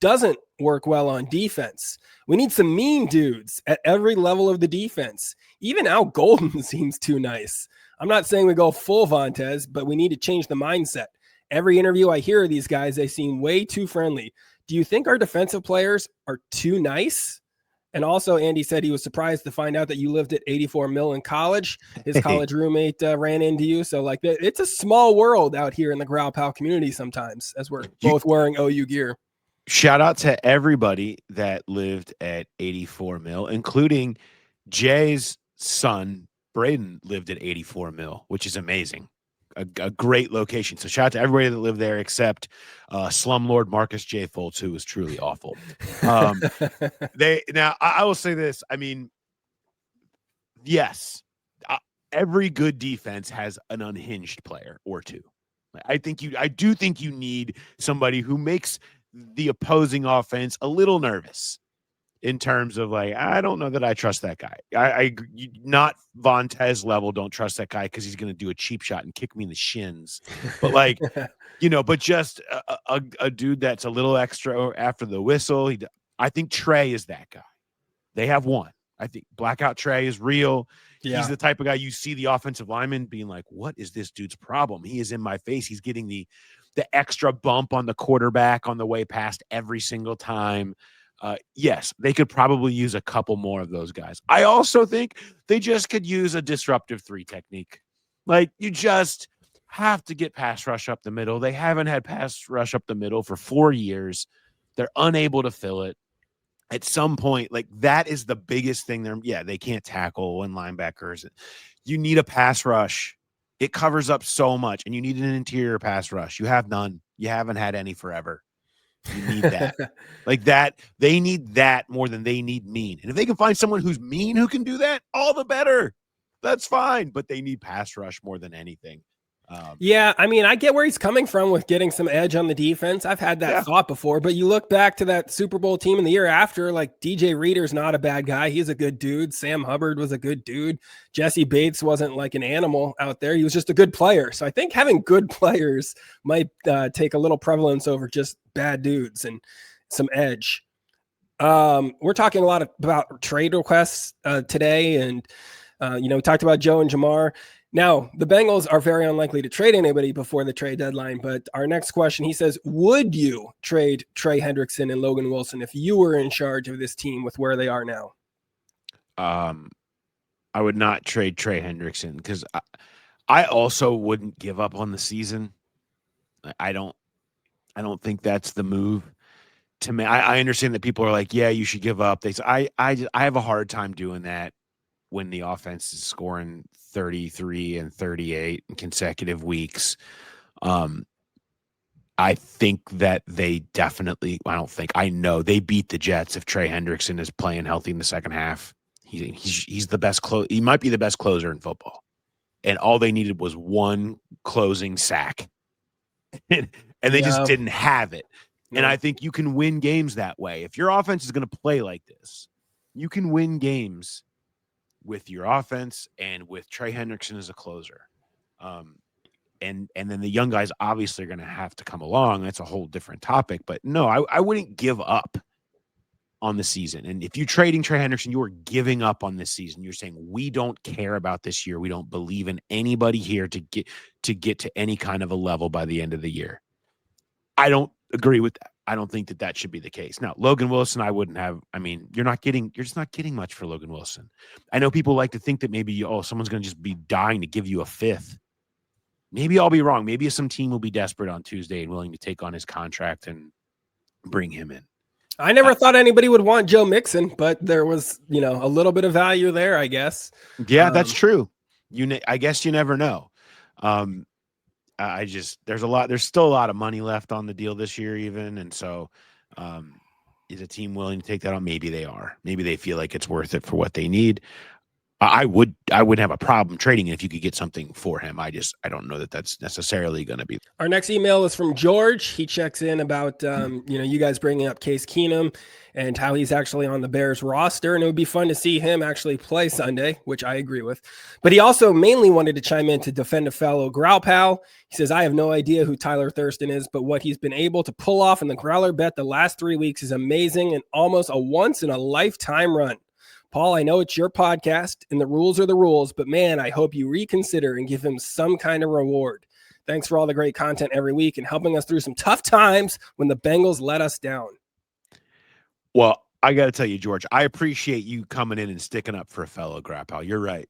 doesn't work well on defense. We need some mean dudes at every level of the defense. Even Al Golden seems too nice. I'm not saying we go full Vontaze, but we need to change the mindset. Every interview I hear of these guys, they seem way too friendly. Do you think our defensive players are too nice? And also, Andy said he was surprised to find out that you lived at 84 Mill in college. His college roommate ran into you. So, like, it's a small world out here in the Growl Pal community sometimes, as we're both wearing OU gear. Shout out to everybody that lived at 84 Mill, including Jay's son, Braden, lived at 84 Mill, which is amazing. A great location. So shout out to everybody that lived there except slumlord Marcus J. Foltz, who was truly awful. I will say this. I mean, yes, every good defense has an unhinged player or two. I do think you need somebody who makes the opposing offense a little nervous in terms of like, I don't know that I trust that guy. Not Vontaze level, don't trust that guy because he's going to do a cheap shot and kick me in the shins. But like, but just a dude that's a little extra after the whistle. I think Trey is that guy. They have one. I think Blackout Trey is real. Yeah. He's the type of guy you see the offensive lineman being like, what is this dude's problem? He is in my face. He's getting the extra bump on the quarterback on the way past every single time. Yes, they could probably use a couple more of those guys. I also think they just could use a disruptive 3 technique. Like, you just have to get pass rush up the middle. They haven't had pass rush up the middle for 4 years. They're unable to fill it. At some point, like, that is the biggest thing. They can't tackle and linebackers. You need a pass rush. It covers up so much, and you need an interior pass rush. You have none. You haven't had any forever. You need that. Like that. They need that more than they need mean. And if they can find someone who's mean who can do that, all the better. That's fine. But they need pass rush more than anything. Yeah, I mean, I get where he's coming from with getting some edge on the defense. I've had that thought before, but you look back to that Super Bowl team in the year after, like DJ Reader's not a bad guy. He's a good dude. Sam Hubbard was a good dude. Jesse Bates wasn't like an animal out there. He was just a good player. So I think having good players might take a little prevalence over just bad dudes and some edge. We're talking a lot about trade requests today, and we talked about Joe and Jamar. Now, the Bengals are very unlikely to trade anybody before the trade deadline, but our next question, he says, would you trade Trey Hendrickson and Logan Wilson if you were in charge of this team with where they are now? I would not trade Trey Hendrickson because I also wouldn't give up on the season. I don't think that's the move. To me, I understand that people are like, yeah, you should give up. I have a hard time doing that when the offense is scoring 33 and 38 in consecutive weeks. I think that they definitely, I know they beat the Jets if Trey Hendrickson is playing healthy in the second half. He's the best he might be the best closer in football. And all they needed was one closing sack. and they just didn't have it. And I think you can win games that way. If your offense is going to play like this, you can win games with your offense and with Trey Hendrickson as a closer. And then the young guys obviously are going to have to come along. That's a whole different topic. But no, I wouldn't give up on the season. And if you're trading Trey Hendrickson, you are giving up on this season. You're saying, we don't care about this year. We don't believe in anybody here to get to any kind of a level by the end of the year. I don't agree with that. I don't think that should be the case. Now, Logan Wilson, I wouldn't have. I mean, you're just not getting much for Logan Wilson. I know people like to think that maybe, someone's going to just be dying to give you a fifth. Maybe I'll be wrong. Maybe some team will be desperate on Tuesday and willing to take on his contract and bring him in. I never thought anybody would want Joe Mixon, but there was, a little bit of value there, I guess. Yeah, that's true. I guess you never know. There's still a lot of money left on the deal this year even. And so is a team willing to take that on? Maybe they are. Maybe they feel like it's worth it for what they need. I wouldn't have a problem trading it if you could get something for him. I don't know that that's necessarily going to be. Our next email is from George. He checks in about, you guys bringing up Case Keenum and how he's actually on the Bears roster. And it would be fun to see him actually play Sunday, which I agree with. But he also mainly wanted to chime in to defend a fellow Growl Pal. He says, I have no idea who Tyler Thurston is, but what he's been able to pull off in the Growler bet the last 3 weeks is amazing and almost a once-in-a-lifetime run. Paul, I know it's your podcast and the rules are the rules, but man, I hope you reconsider and give him some kind of reward. Thanks for all the great content every week and helping us through some tough times when the Bengals let us down. Well, I got to tell you, George, I appreciate you coming in and sticking up for a fellow Growl Pal. You're right.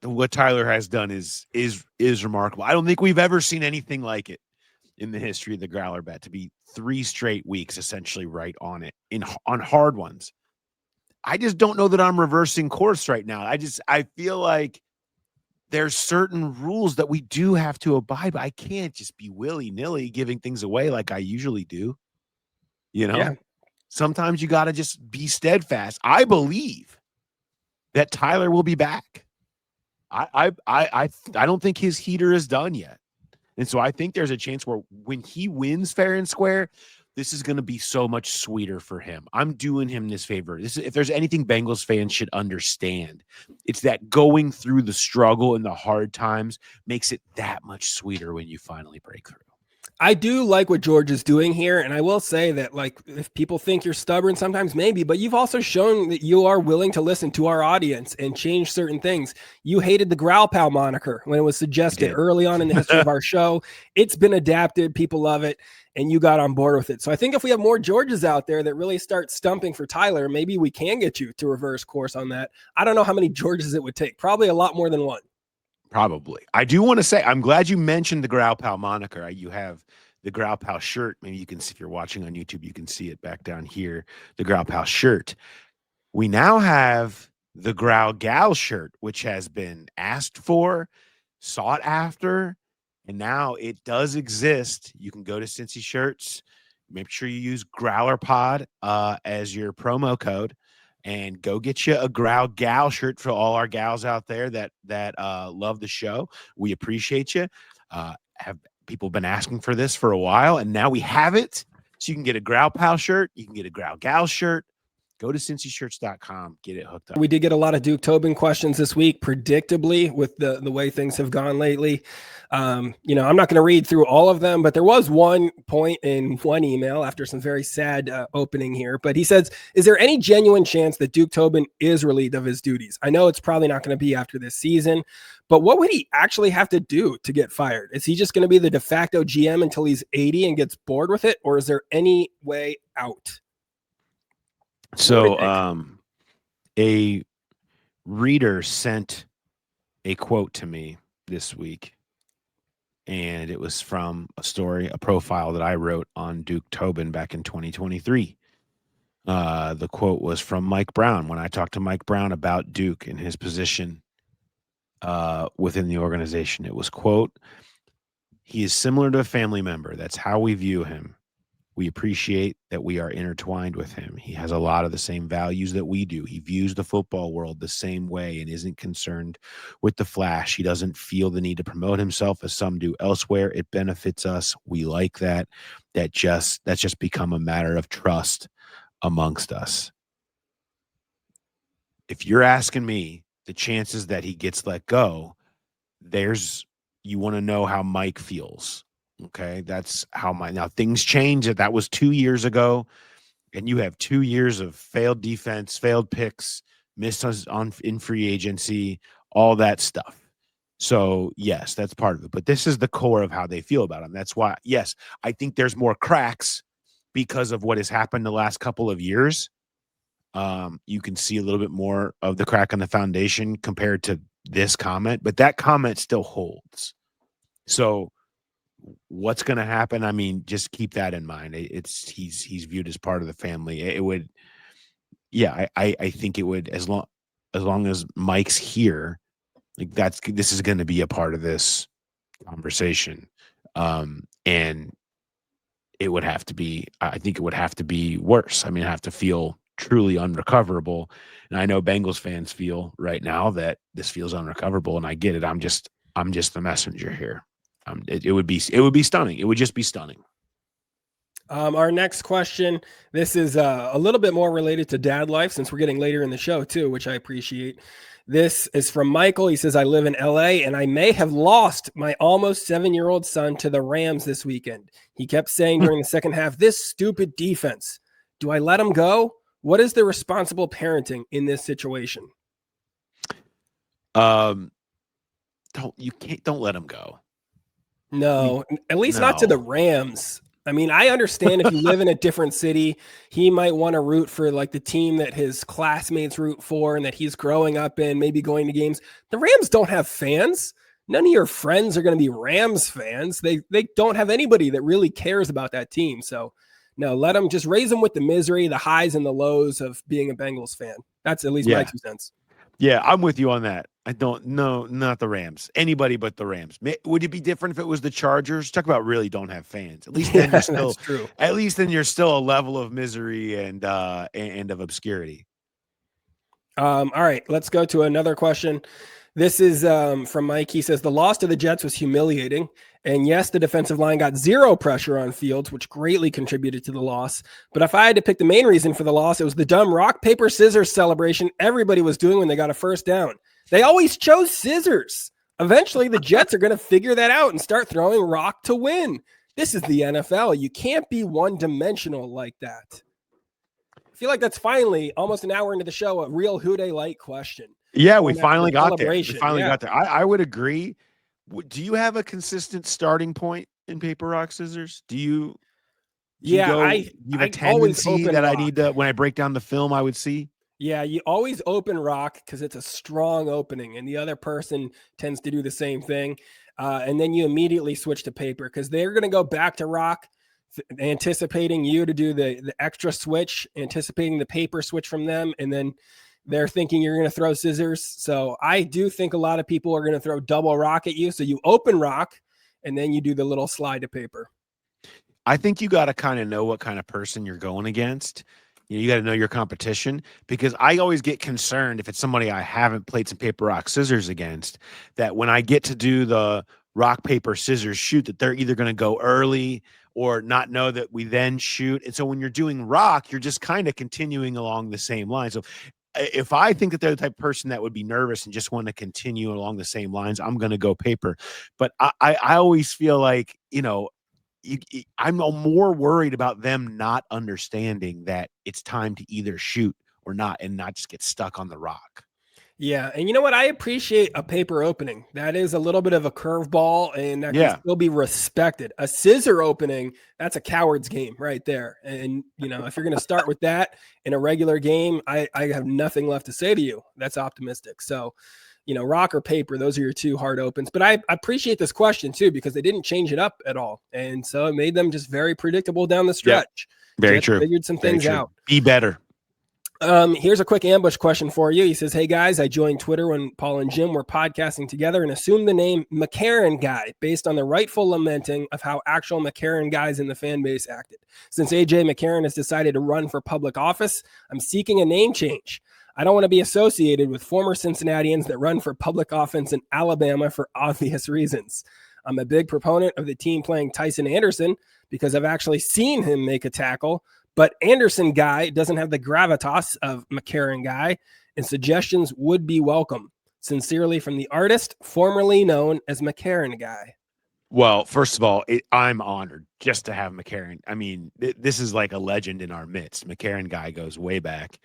What Tyler has done is remarkable. I don't think we've ever seen anything like it in the history of the Growler bet, to be 3 straight weeks essentially right on it on hard ones. I just don't know that I'm reversing course right now. I feel like there's certain rules that we do have to abide by. I can't just be willy-nilly giving things away like I usually do. Yeah. Sometimes you got to just be steadfast. I believe that Tyler will be back. I don't think his heater is done yet. And so I think there's a chance where when he wins fair and square, this is going to be so much sweeter for him. I'm doing him this favor. If there's anything Bengals fans should understand, it's that going through the struggle and the hard times makes it that much sweeter when you finally break through. I do like what George is doing here. And I will say that, like, if people think you're stubborn, sometimes maybe, but you've also shown that you are willing to listen to our audience and change certain things. You hated the Growl Pal moniker when it was suggested early on in the history of our show. It's been adapted. People love it. And you got on board with it. So I think if we have more Georges out there that really start stumping for Tyler, maybe we can get you to reverse course on that. I don't know how many Georges it would take. Probably a lot more than one. Probably. I do want to say, I'm glad you mentioned the Growl Pal moniker. You have the Growl Pal shirt. Maybe you can see, if you're watching on YouTube, you can see it back down here, the Growl Pal shirt. We now have the Growl Gal shirt, which has been asked for, sought after, and now it does exist. You can go to Cincy Shirts. Make sure you use Growler Pod as your promo code. and go get you a Growl Gal shirt for all our gals out there that love the show. We appreciate you. Have people been asking for this for a while, and now we have it. So you can get a Growl Pal shirt. You can get a Growl Gal shirt. Go to cincyshirts.com. Get it hooked up. We did get a lot of Duke Tobin questions this week, predictably, with the way things have gone lately. I'm not going to read through all of them, but there was one point in one email after some very sad opening here. But he says, is there any genuine chance that Duke Tobin is relieved of his duties? I know it's probably not going to be after this season, but what would he actually have to do to get fired? Is he just going to be the de facto GM until he's 80 and gets bored with it? Or is there any way out? So a reader sent a quote to me this week, and it was from a profile that I wrote on Duke Tobin back in 2023. The quote was from Mike Brown when I talked to Mike Brown about Duke and his position within the organization. It was, quote, "He is similar to a family member. That's how we view him. We appreciate that we are intertwined with him. He has a lot of the same values that we do. He views the football world the same way and isn't concerned with the flash. He doesn't feel the need to promote himself as some do elsewhere. It benefits us. We like that. That's just become a matter of trust amongst us." If you're asking me the chances that he gets let go, you want to know how Mike feels. Okay, that's how now things change. That was 2 years ago, and you have 2 years of failed defense, failed picks, missed in free agency, all that stuff. So yes, that's part of it. But this is the core of how they feel about him. That's why, yes, I think there's more cracks because of what has happened the last couple of years. You can see a little bit more of the crack on the foundation compared to this comment, but that comment still holds. So what's going to happen? I mean, just keep that in mind. He's viewed as part of the family. It would, yeah. I think it would, as long as Mike's here, like this is going to be a part of this conversation, and it would have to be. I think it would have to be worse. I mean, I have to feel truly unrecoverable, and I know Bengals fans feel right now that this feels unrecoverable, and I get it. I'm just the messenger here. It would be stunning. It would just be stunning. Our next question, this is a little bit more related to dad life since we're getting later in the show too, which I appreciate. This is from Michael. He says, I live in LA and I may have lost my almost 7-year-old son to the Rams this weekend. He kept saying during the second half, this stupid defense. Do I let him go? What is the responsible parenting in this situation? Don't let him go. No, at least not to the Rams. I mean, I understand if you live in a different city, he might want to root for like the team that his classmates root for and that he's growing up in, maybe going to games. The Rams don't have fans. None of your friends are going to be Rams fans. They don't have anybody that really cares about that team. So no, let them just raise them with the misery, the highs and the lows of being a Bengals fan. That's at least my 2 cents. Yeah, I'm with you on that. Not the Rams. Anybody but the Rams. Would it be different if it was the Chargers? Talk about really don't have fans. At least then you're still, that's true. At least then you're still a level of misery and of obscurity. All right, let's go to another question. This is from Mike. He says, the loss to the Jets was humiliating. And yes, the defensive line got zero pressure on Fields, which greatly contributed to the loss. But if I had to pick the main reason for the loss, it was the dumb rock, paper, scissors celebration everybody was doing when they got a first down. They always chose scissors. Eventually, the Jets are going to figure that out and start throwing rock to win. This is the NFL. You can't be one-dimensional like that. I feel like that's finally, almost an hour into the show, a real Who Dey Light question. Yeah, we finally got there. I would agree. Do you have a consistent starting point in paper, rock, scissors? You have a tendency that rock. I need to, when I break down the film, I would see. Yeah, you always open rock because it's a strong opening, and the other person tends to do the same thing. And then you immediately switch to paper because they're going to go back to rock, anticipating you to do the extra switch, anticipating the paper switch from them, and then they're thinking you're going to throw scissors. So I do think a lot of people are going to throw double rock at you. So you open rock, and then you do the little slide to paper. I think you got to kind of know what kind of person you're going against. You got to know your competition, because I always get concerned if it's somebody I haven't played some paper, rock, scissors against, that when I get to do the rock, paper, scissors shoot, that they're either going to go early or not know that we then shoot. And so when you're doing rock, you're just kind of continuing along the same line. So if I think that they're the type of person that would be nervous and just want to continue along the same lines, I'm going to go paper. But I always feel like, I'm more worried about them not understanding that it's time to either shoot or not, and not just get stuck on the rock. Yeah, and you know what? I appreciate a paper opening. That is a little bit of a curveball, and that can still be respected. A scissor opening, that's a coward's game right there. And, if you're going to start with that in a regular game, I have nothing left to say to you. That's optimistic. So, rock or paper, those are your two hard opens. But I appreciate this question, too, because they didn't change it up at all. And so it made them just very predictable down the stretch. Yep. Very true. Figured some things out. Be better. Here's a quick ambush question for you. He says, hey guys, I joined Twitter when Paul and Jim were podcasting together and assumed the name McCarron Guy based on the rightful lamenting of how actual McCarron guys in the fan base acted. Since AJ McCarron has decided to run for public office, I'm seeking a name change. I don't want to be associated with former Cincinnatians that run for public offense in Alabama for obvious reasons. I'm a big proponent of the team playing Tyson Anderson because I've actually seen him make a tackle. But Anderson Guy doesn't have the gravitas of McCarron Guy, and suggestions would be welcome. Sincerely from the artist, formerly known as McCarron Guy. Well, first of all, I'm honored just to have McCarron. I mean, this is like a legend in our midst. McCarron Guy goes way back.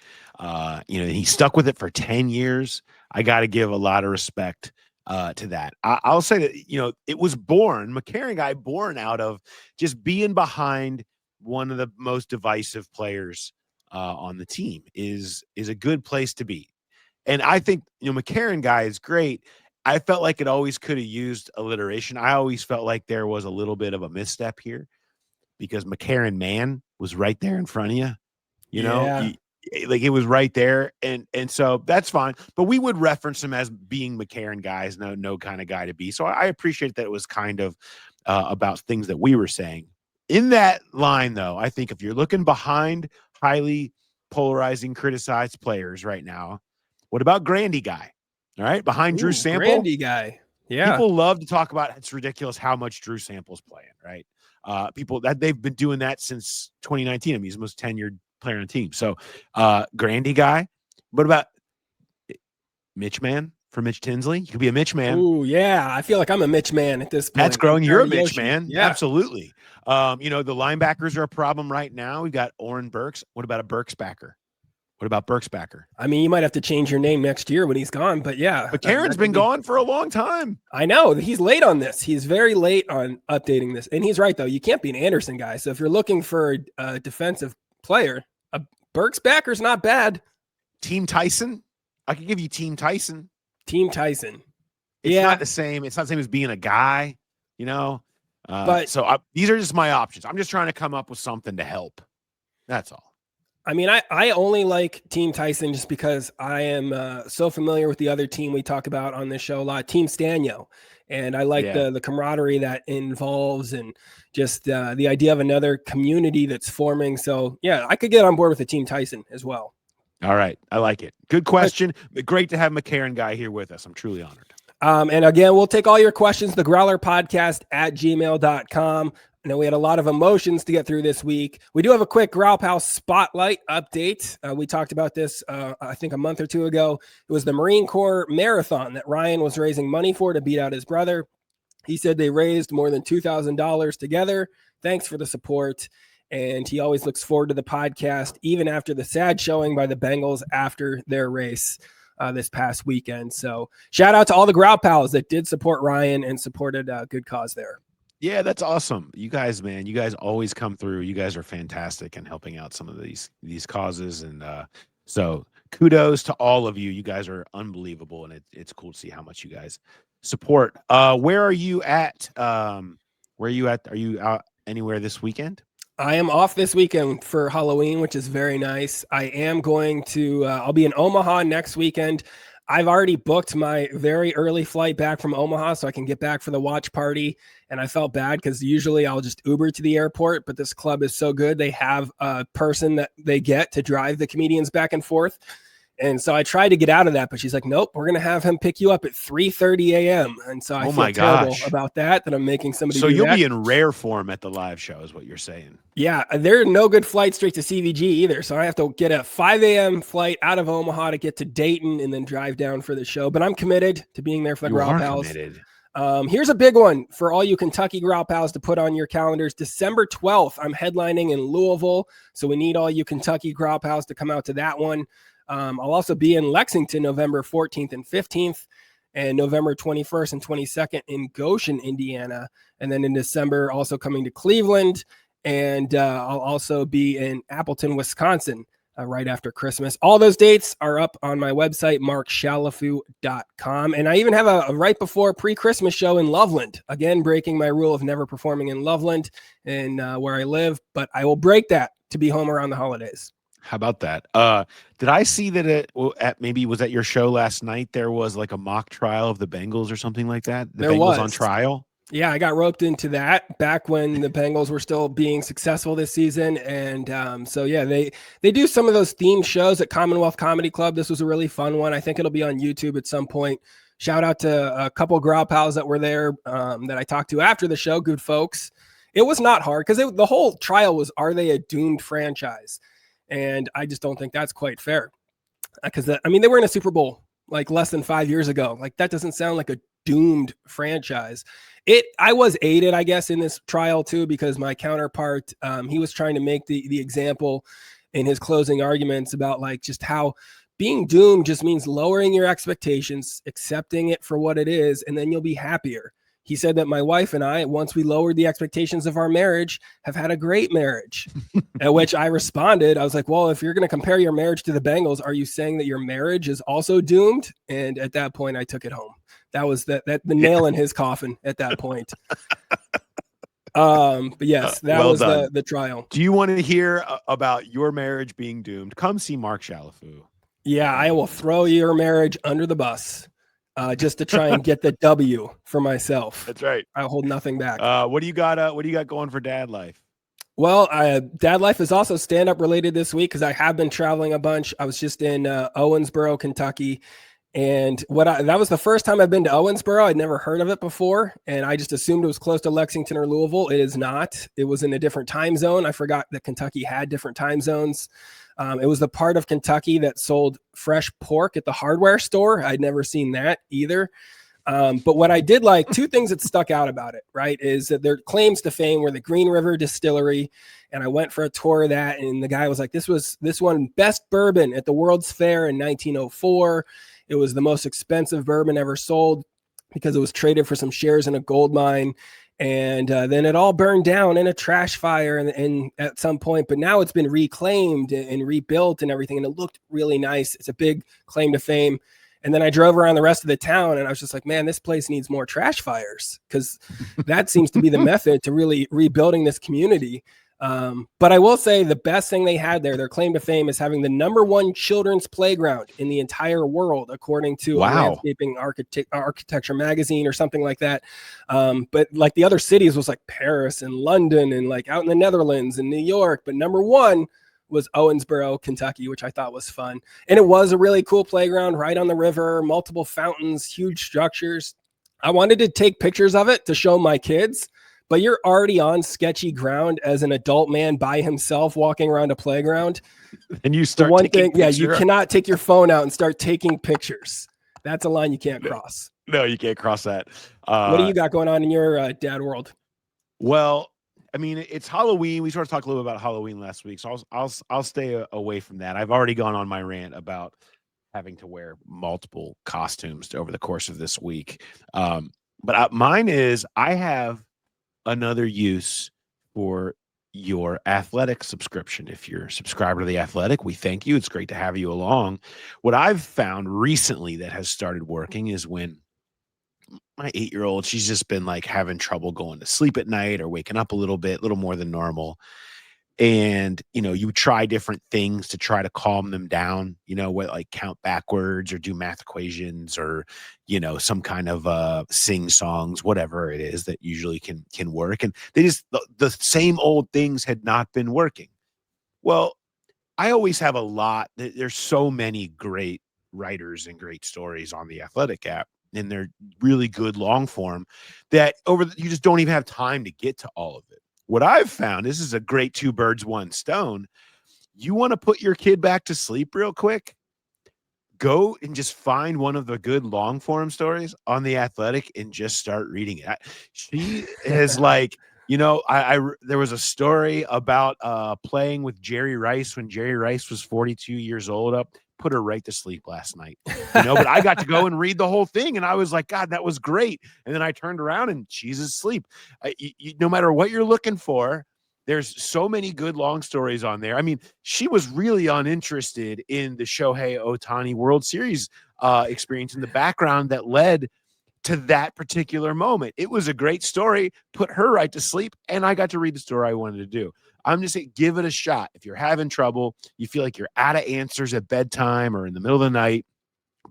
He stuck with it for 10 years. I got to give a lot of respect to that. I'll say that, it was McCarron Guy born out of just being behind one of the most divisive players on the team is a good place to be. And I think, McCarron Guy is great. I felt like it always could have used alliteration. I always felt like there was a little bit of a misstep here because McCarron Man was right there in front of you. It was right there. And so that's fine. But we would reference him as being McCarron Guys, no kind of guy to be. So I appreciate that it was kind of about things that we were saying. In that line, though, I think if you're looking behind highly polarizing, criticized players right now, what about Grandy Guy? All right, behind Drew Sample. Grandy Guy. Yeah. People love to talk about it's ridiculous how much Drew Sample's playing, right? People that they've been doing that since 2019. I mean, he's the most tenured player on the team. So Grandy Guy. What about Mitch Man? For Mitch Tinsley, you could be a Mitch Man. Oh yeah, I feel like I'm a Mitch Man at this point. That's growing. You're a Mitch Man. Yeah, absolutely. The linebackers are a problem right now. We got Oren Burks. What about a Burks backer? What about Burks backer? I mean, you might have to change your name next year when he's gone, but yeah. But Karen's been gone for a long time. I know. He's late on this. He's very late on updating this. And he's right, though. You can't be an Anderson guy. So if you're looking for a defensive player, a Burks backer's not bad. Team Tyson? I could give you Team Tyson. Team Tyson. It's not the same. It's not the same as being a guy, but these are just my options. I'm just trying to come up with something to help. That's all. I mean, I only like Team Tyson just because I am so familiar with the other team we talk about on this show a lot, Team Stanyo. And I like the camaraderie that involves and just the idea of another community that's forming. So, yeah, I could get on board with the Team Tyson as well. All right. I like it. Good question. Great to have McCarron Guy here with us. I'm truly honored. And again, we'll take all your questions, the Growler Podcast at gmail.com. I know we had a lot of emotions to get through this week. We do have a quick Growl Pal spotlight update. We talked about this, I think, a month or two ago. It was the Marine Corps Marathon that Ryan was raising money for to beat out his brother. He said they raised more than $2,000 together. Thanks for the support. And he always looks forward to the podcast, even after the sad showing by the Bengals after their race this past weekend. So shout out to all the Growl Pals that did support Ryan and supported a good cause there. Yeah, that's awesome. You guys, man, you guys always come through. You guys are fantastic in helping out some of these causes. And so kudos to all of you. You guys are unbelievable. And it's cool to see how much you guys support. Where are you at? Are you out anywhere this weekend? I am off this weekend for Halloween, which is very nice. I am going to, I'll be in Omaha next weekend. I've already booked my very early flight back from Omaha so I can get back for the watch party. And I felt bad because usually I'll just Uber to the airport, but this club is so good. They have a person that they get to drive the comedians back and forth. And so I tried to get out of that, but she's like, nope, we're going to have him pick you up at 3:30 a.m. And so I feel terrible about that I'm making somebody So do you'll that. be in rare form at the live show is what you're saying. Yeah, there are no good flights straight to CVG either. So I have to get a 5 a.m. flight out of Omaha to get to Dayton and then drive down for the show. But I'm committed to being there for the Growl Pals. Committed. Here's a big one for all you Kentucky Growl Pals to put on your calendars. December 12th, I'm headlining in Louisville. So we need all you Kentucky Growl Pals to come out to that one. I'll also be in Lexington November 14th and 15th and November 21st and 22nd in Goshen, Indiana. And then in December, also coming to Cleveland. And I'll also be in Appleton, Wisconsin right after Christmas. All those dates are up on my website, markshalafu.com. And I even have a right before pre-Christmas show in Loveland. Again, breaking my rule of never performing in Loveland and where I live. But I will break that to be home around the holidays. How about that? Did I see that maybe was at your show last night? There was like a mock trial of the Bengals or something like that. The Bengals on trial. Yeah, I got roped into that back when the Bengals were still being successful this season. And so, yeah, they do some of those themed shows at Commonwealth Comedy Club. This was a really fun one. I think it'll be on YouTube at some point. Shout out to a couple of Growl Pals that were there that I talked to after the show. Good folks. It was not hard because the whole trial was, are they a doomed franchise? And I just don't think that's quite fair because, they were in a Super Bowl like less than 5 years ago. Like that doesn't sound like a doomed franchise. I was aided, I guess, in this trial too, because my counterpart, he was trying to make the example in his closing arguments about like just how being doomed just means lowering your expectations, accepting it for what it is, and then you'll be happier. He said that my wife and I, once we lowered the expectations of our marriage, have had a great marriage. At which I responded, I was like, well, if you're going to compare your marriage to the Bengals, are you saying that your marriage is also doomed? And at that point, I took it home. That was the nail in his coffin at that point. But yes, that was the trial. Do you want to hear about your marriage being doomed? Come see Mark Shalafu. Yeah, I will throw your marriage under the bus. Just to try and get the W for myself. That's right. I hold nothing back. What do you got? What do you got going for Dad Life? Well, Dad Life is also stand-up related this week because I have been traveling a bunch. I was just in Owensboro, Kentucky, and that was the first time I've been to Owensboro. I'd never heard of it before, and I just assumed it was close to Lexington or Louisville. It is not. It was in a different time zone. I forgot that Kentucky had different time zones. It was the part of Kentucky that sold fresh pork at the hardware store. I'd never seen that either. But what I did like, two things that stuck out about it, right, is that their claims to fame were the Green River Distillery. And I went for a tour of that. And the guy was like, this one best bourbon at the World's Fair in 1904. It was the most expensive bourbon ever sold because it was traded for some shares in a gold mine. And then it all burned down in a trash fire and at some point, but now it's been reclaimed and rebuilt and everything. And it looked really nice. It's a big claim to fame. And then I drove around the rest of the town and I was just like, man, this place needs more trash fires because that seems to be the method to really rebuilding this community. But I will say the best thing they had there, their claim to fame is having the #1 children's playground in the entire world, according to a landscaping architecture magazine or something like that. But like the other cities was like Paris and London and like out in the Netherlands and New York. But #1 was Owensboro, Kentucky, which I thought was fun. And it was a really cool playground right on the river, multiple fountains, huge structures. I wanted to take pictures of it to show my kids. But you're already on sketchy ground as an adult man by himself walking around a playground. And you start you cannot take your phone out and start taking pictures. That's a line you can't cross. No, you can't cross that. What do you got going on in your dad world? Well, I mean, it's Halloween. We sort of talked a little bit about Halloween last week, so I'll stay away from that. I've already gone on my rant about having to wear multiple costumes over the course of this week. But mine is I have another use for your Athletic subscription. If you're a subscriber to the Athletic, we thank you. It's great to have you along. What I've found recently that has started working is when my 8-year-old, she's just been like having trouble going to sleep at night or waking up a little more than normal. and you try different things to try to calm them down, what, like count backwards or do math equations or some kind of sing songs, whatever it is that usually can work, and they just the same old things had not been working. Well, I always have there's so many great writers and great stories on the Athletic app, and they're really good long form that you just don't even have time to get to all of it. What I've found, this is a great 2 birds, 1 stone. You want to put your kid back to sleep real quick? Go and just find one of the good long form stories on the Athletic and just start reading it. She is like, there was a story about playing with Jerry Rice when Jerry Rice was 42 years old. Put her right to sleep last night, but I got to go and read the whole thing, and I was like, God, that was great. And then I turned around and she's asleep. No matter what you're looking for, there's so many good long stories on there. I mean, she was really uninterested in the Shohei Ohtani World Series experience in the background that led to that particular moment. It was a great story, put her right to sleep, and I got to read the story I wanted to do. I'm just saying, give it a shot. If you're having trouble, you feel like you're out of answers at bedtime or in the middle of the night,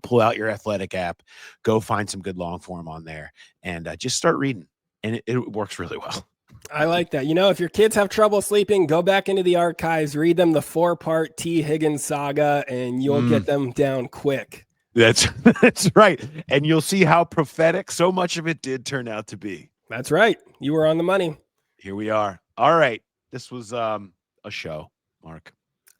pull out your Athletic app, go find some good long form on there, and just start reading. And it works really well. I like that. If your kids have trouble sleeping, go back into the archives, read them the 4-part T. Higgins saga, and you'll get them down quick. That's right. And you'll see how prophetic so much of it did turn out to be. That's right. You were on the money. Here we are. All right. This was a show, Mark.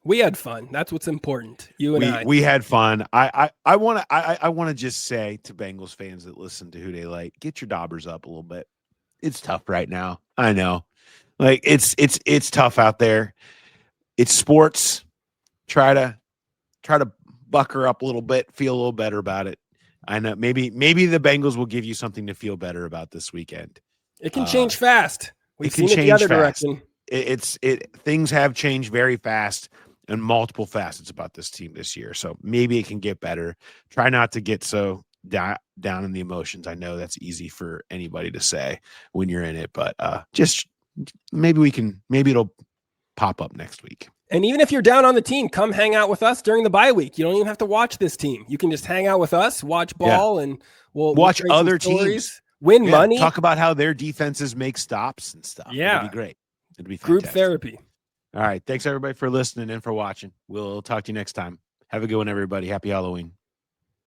We had fun. That's what's important. We had fun. I want to just say to Bengals fans that listen to Who Dey Light, get your daubers up a little bit. It's tough right now. I know. Like it's tough out there. It's sports. Try to bucker up a little bit, feel a little better about it. I know maybe the Bengals will give you something to feel better about this weekend. It can change fast. We've seen it change the other fast. direction. Things have changed very fast and multiple facets about this team this year. So maybe it can get better. Try not to get so down in the emotions. I know that's easy for anybody to say when you're in it, but just maybe it'll pop up next week. And even if you're down on the team, come hang out with us during the bye week. You don't even have to watch this team. You can just hang out with us, watch ball, and we'll watch other teams, win money, talk about how their defenses make stops and stuff. Yeah, it'd be great. It'd be fantastic. Group therapy. All right. Thanks everybody for listening and for watching. We'll talk to you next time. Have a good one, everybody. Happy Halloween.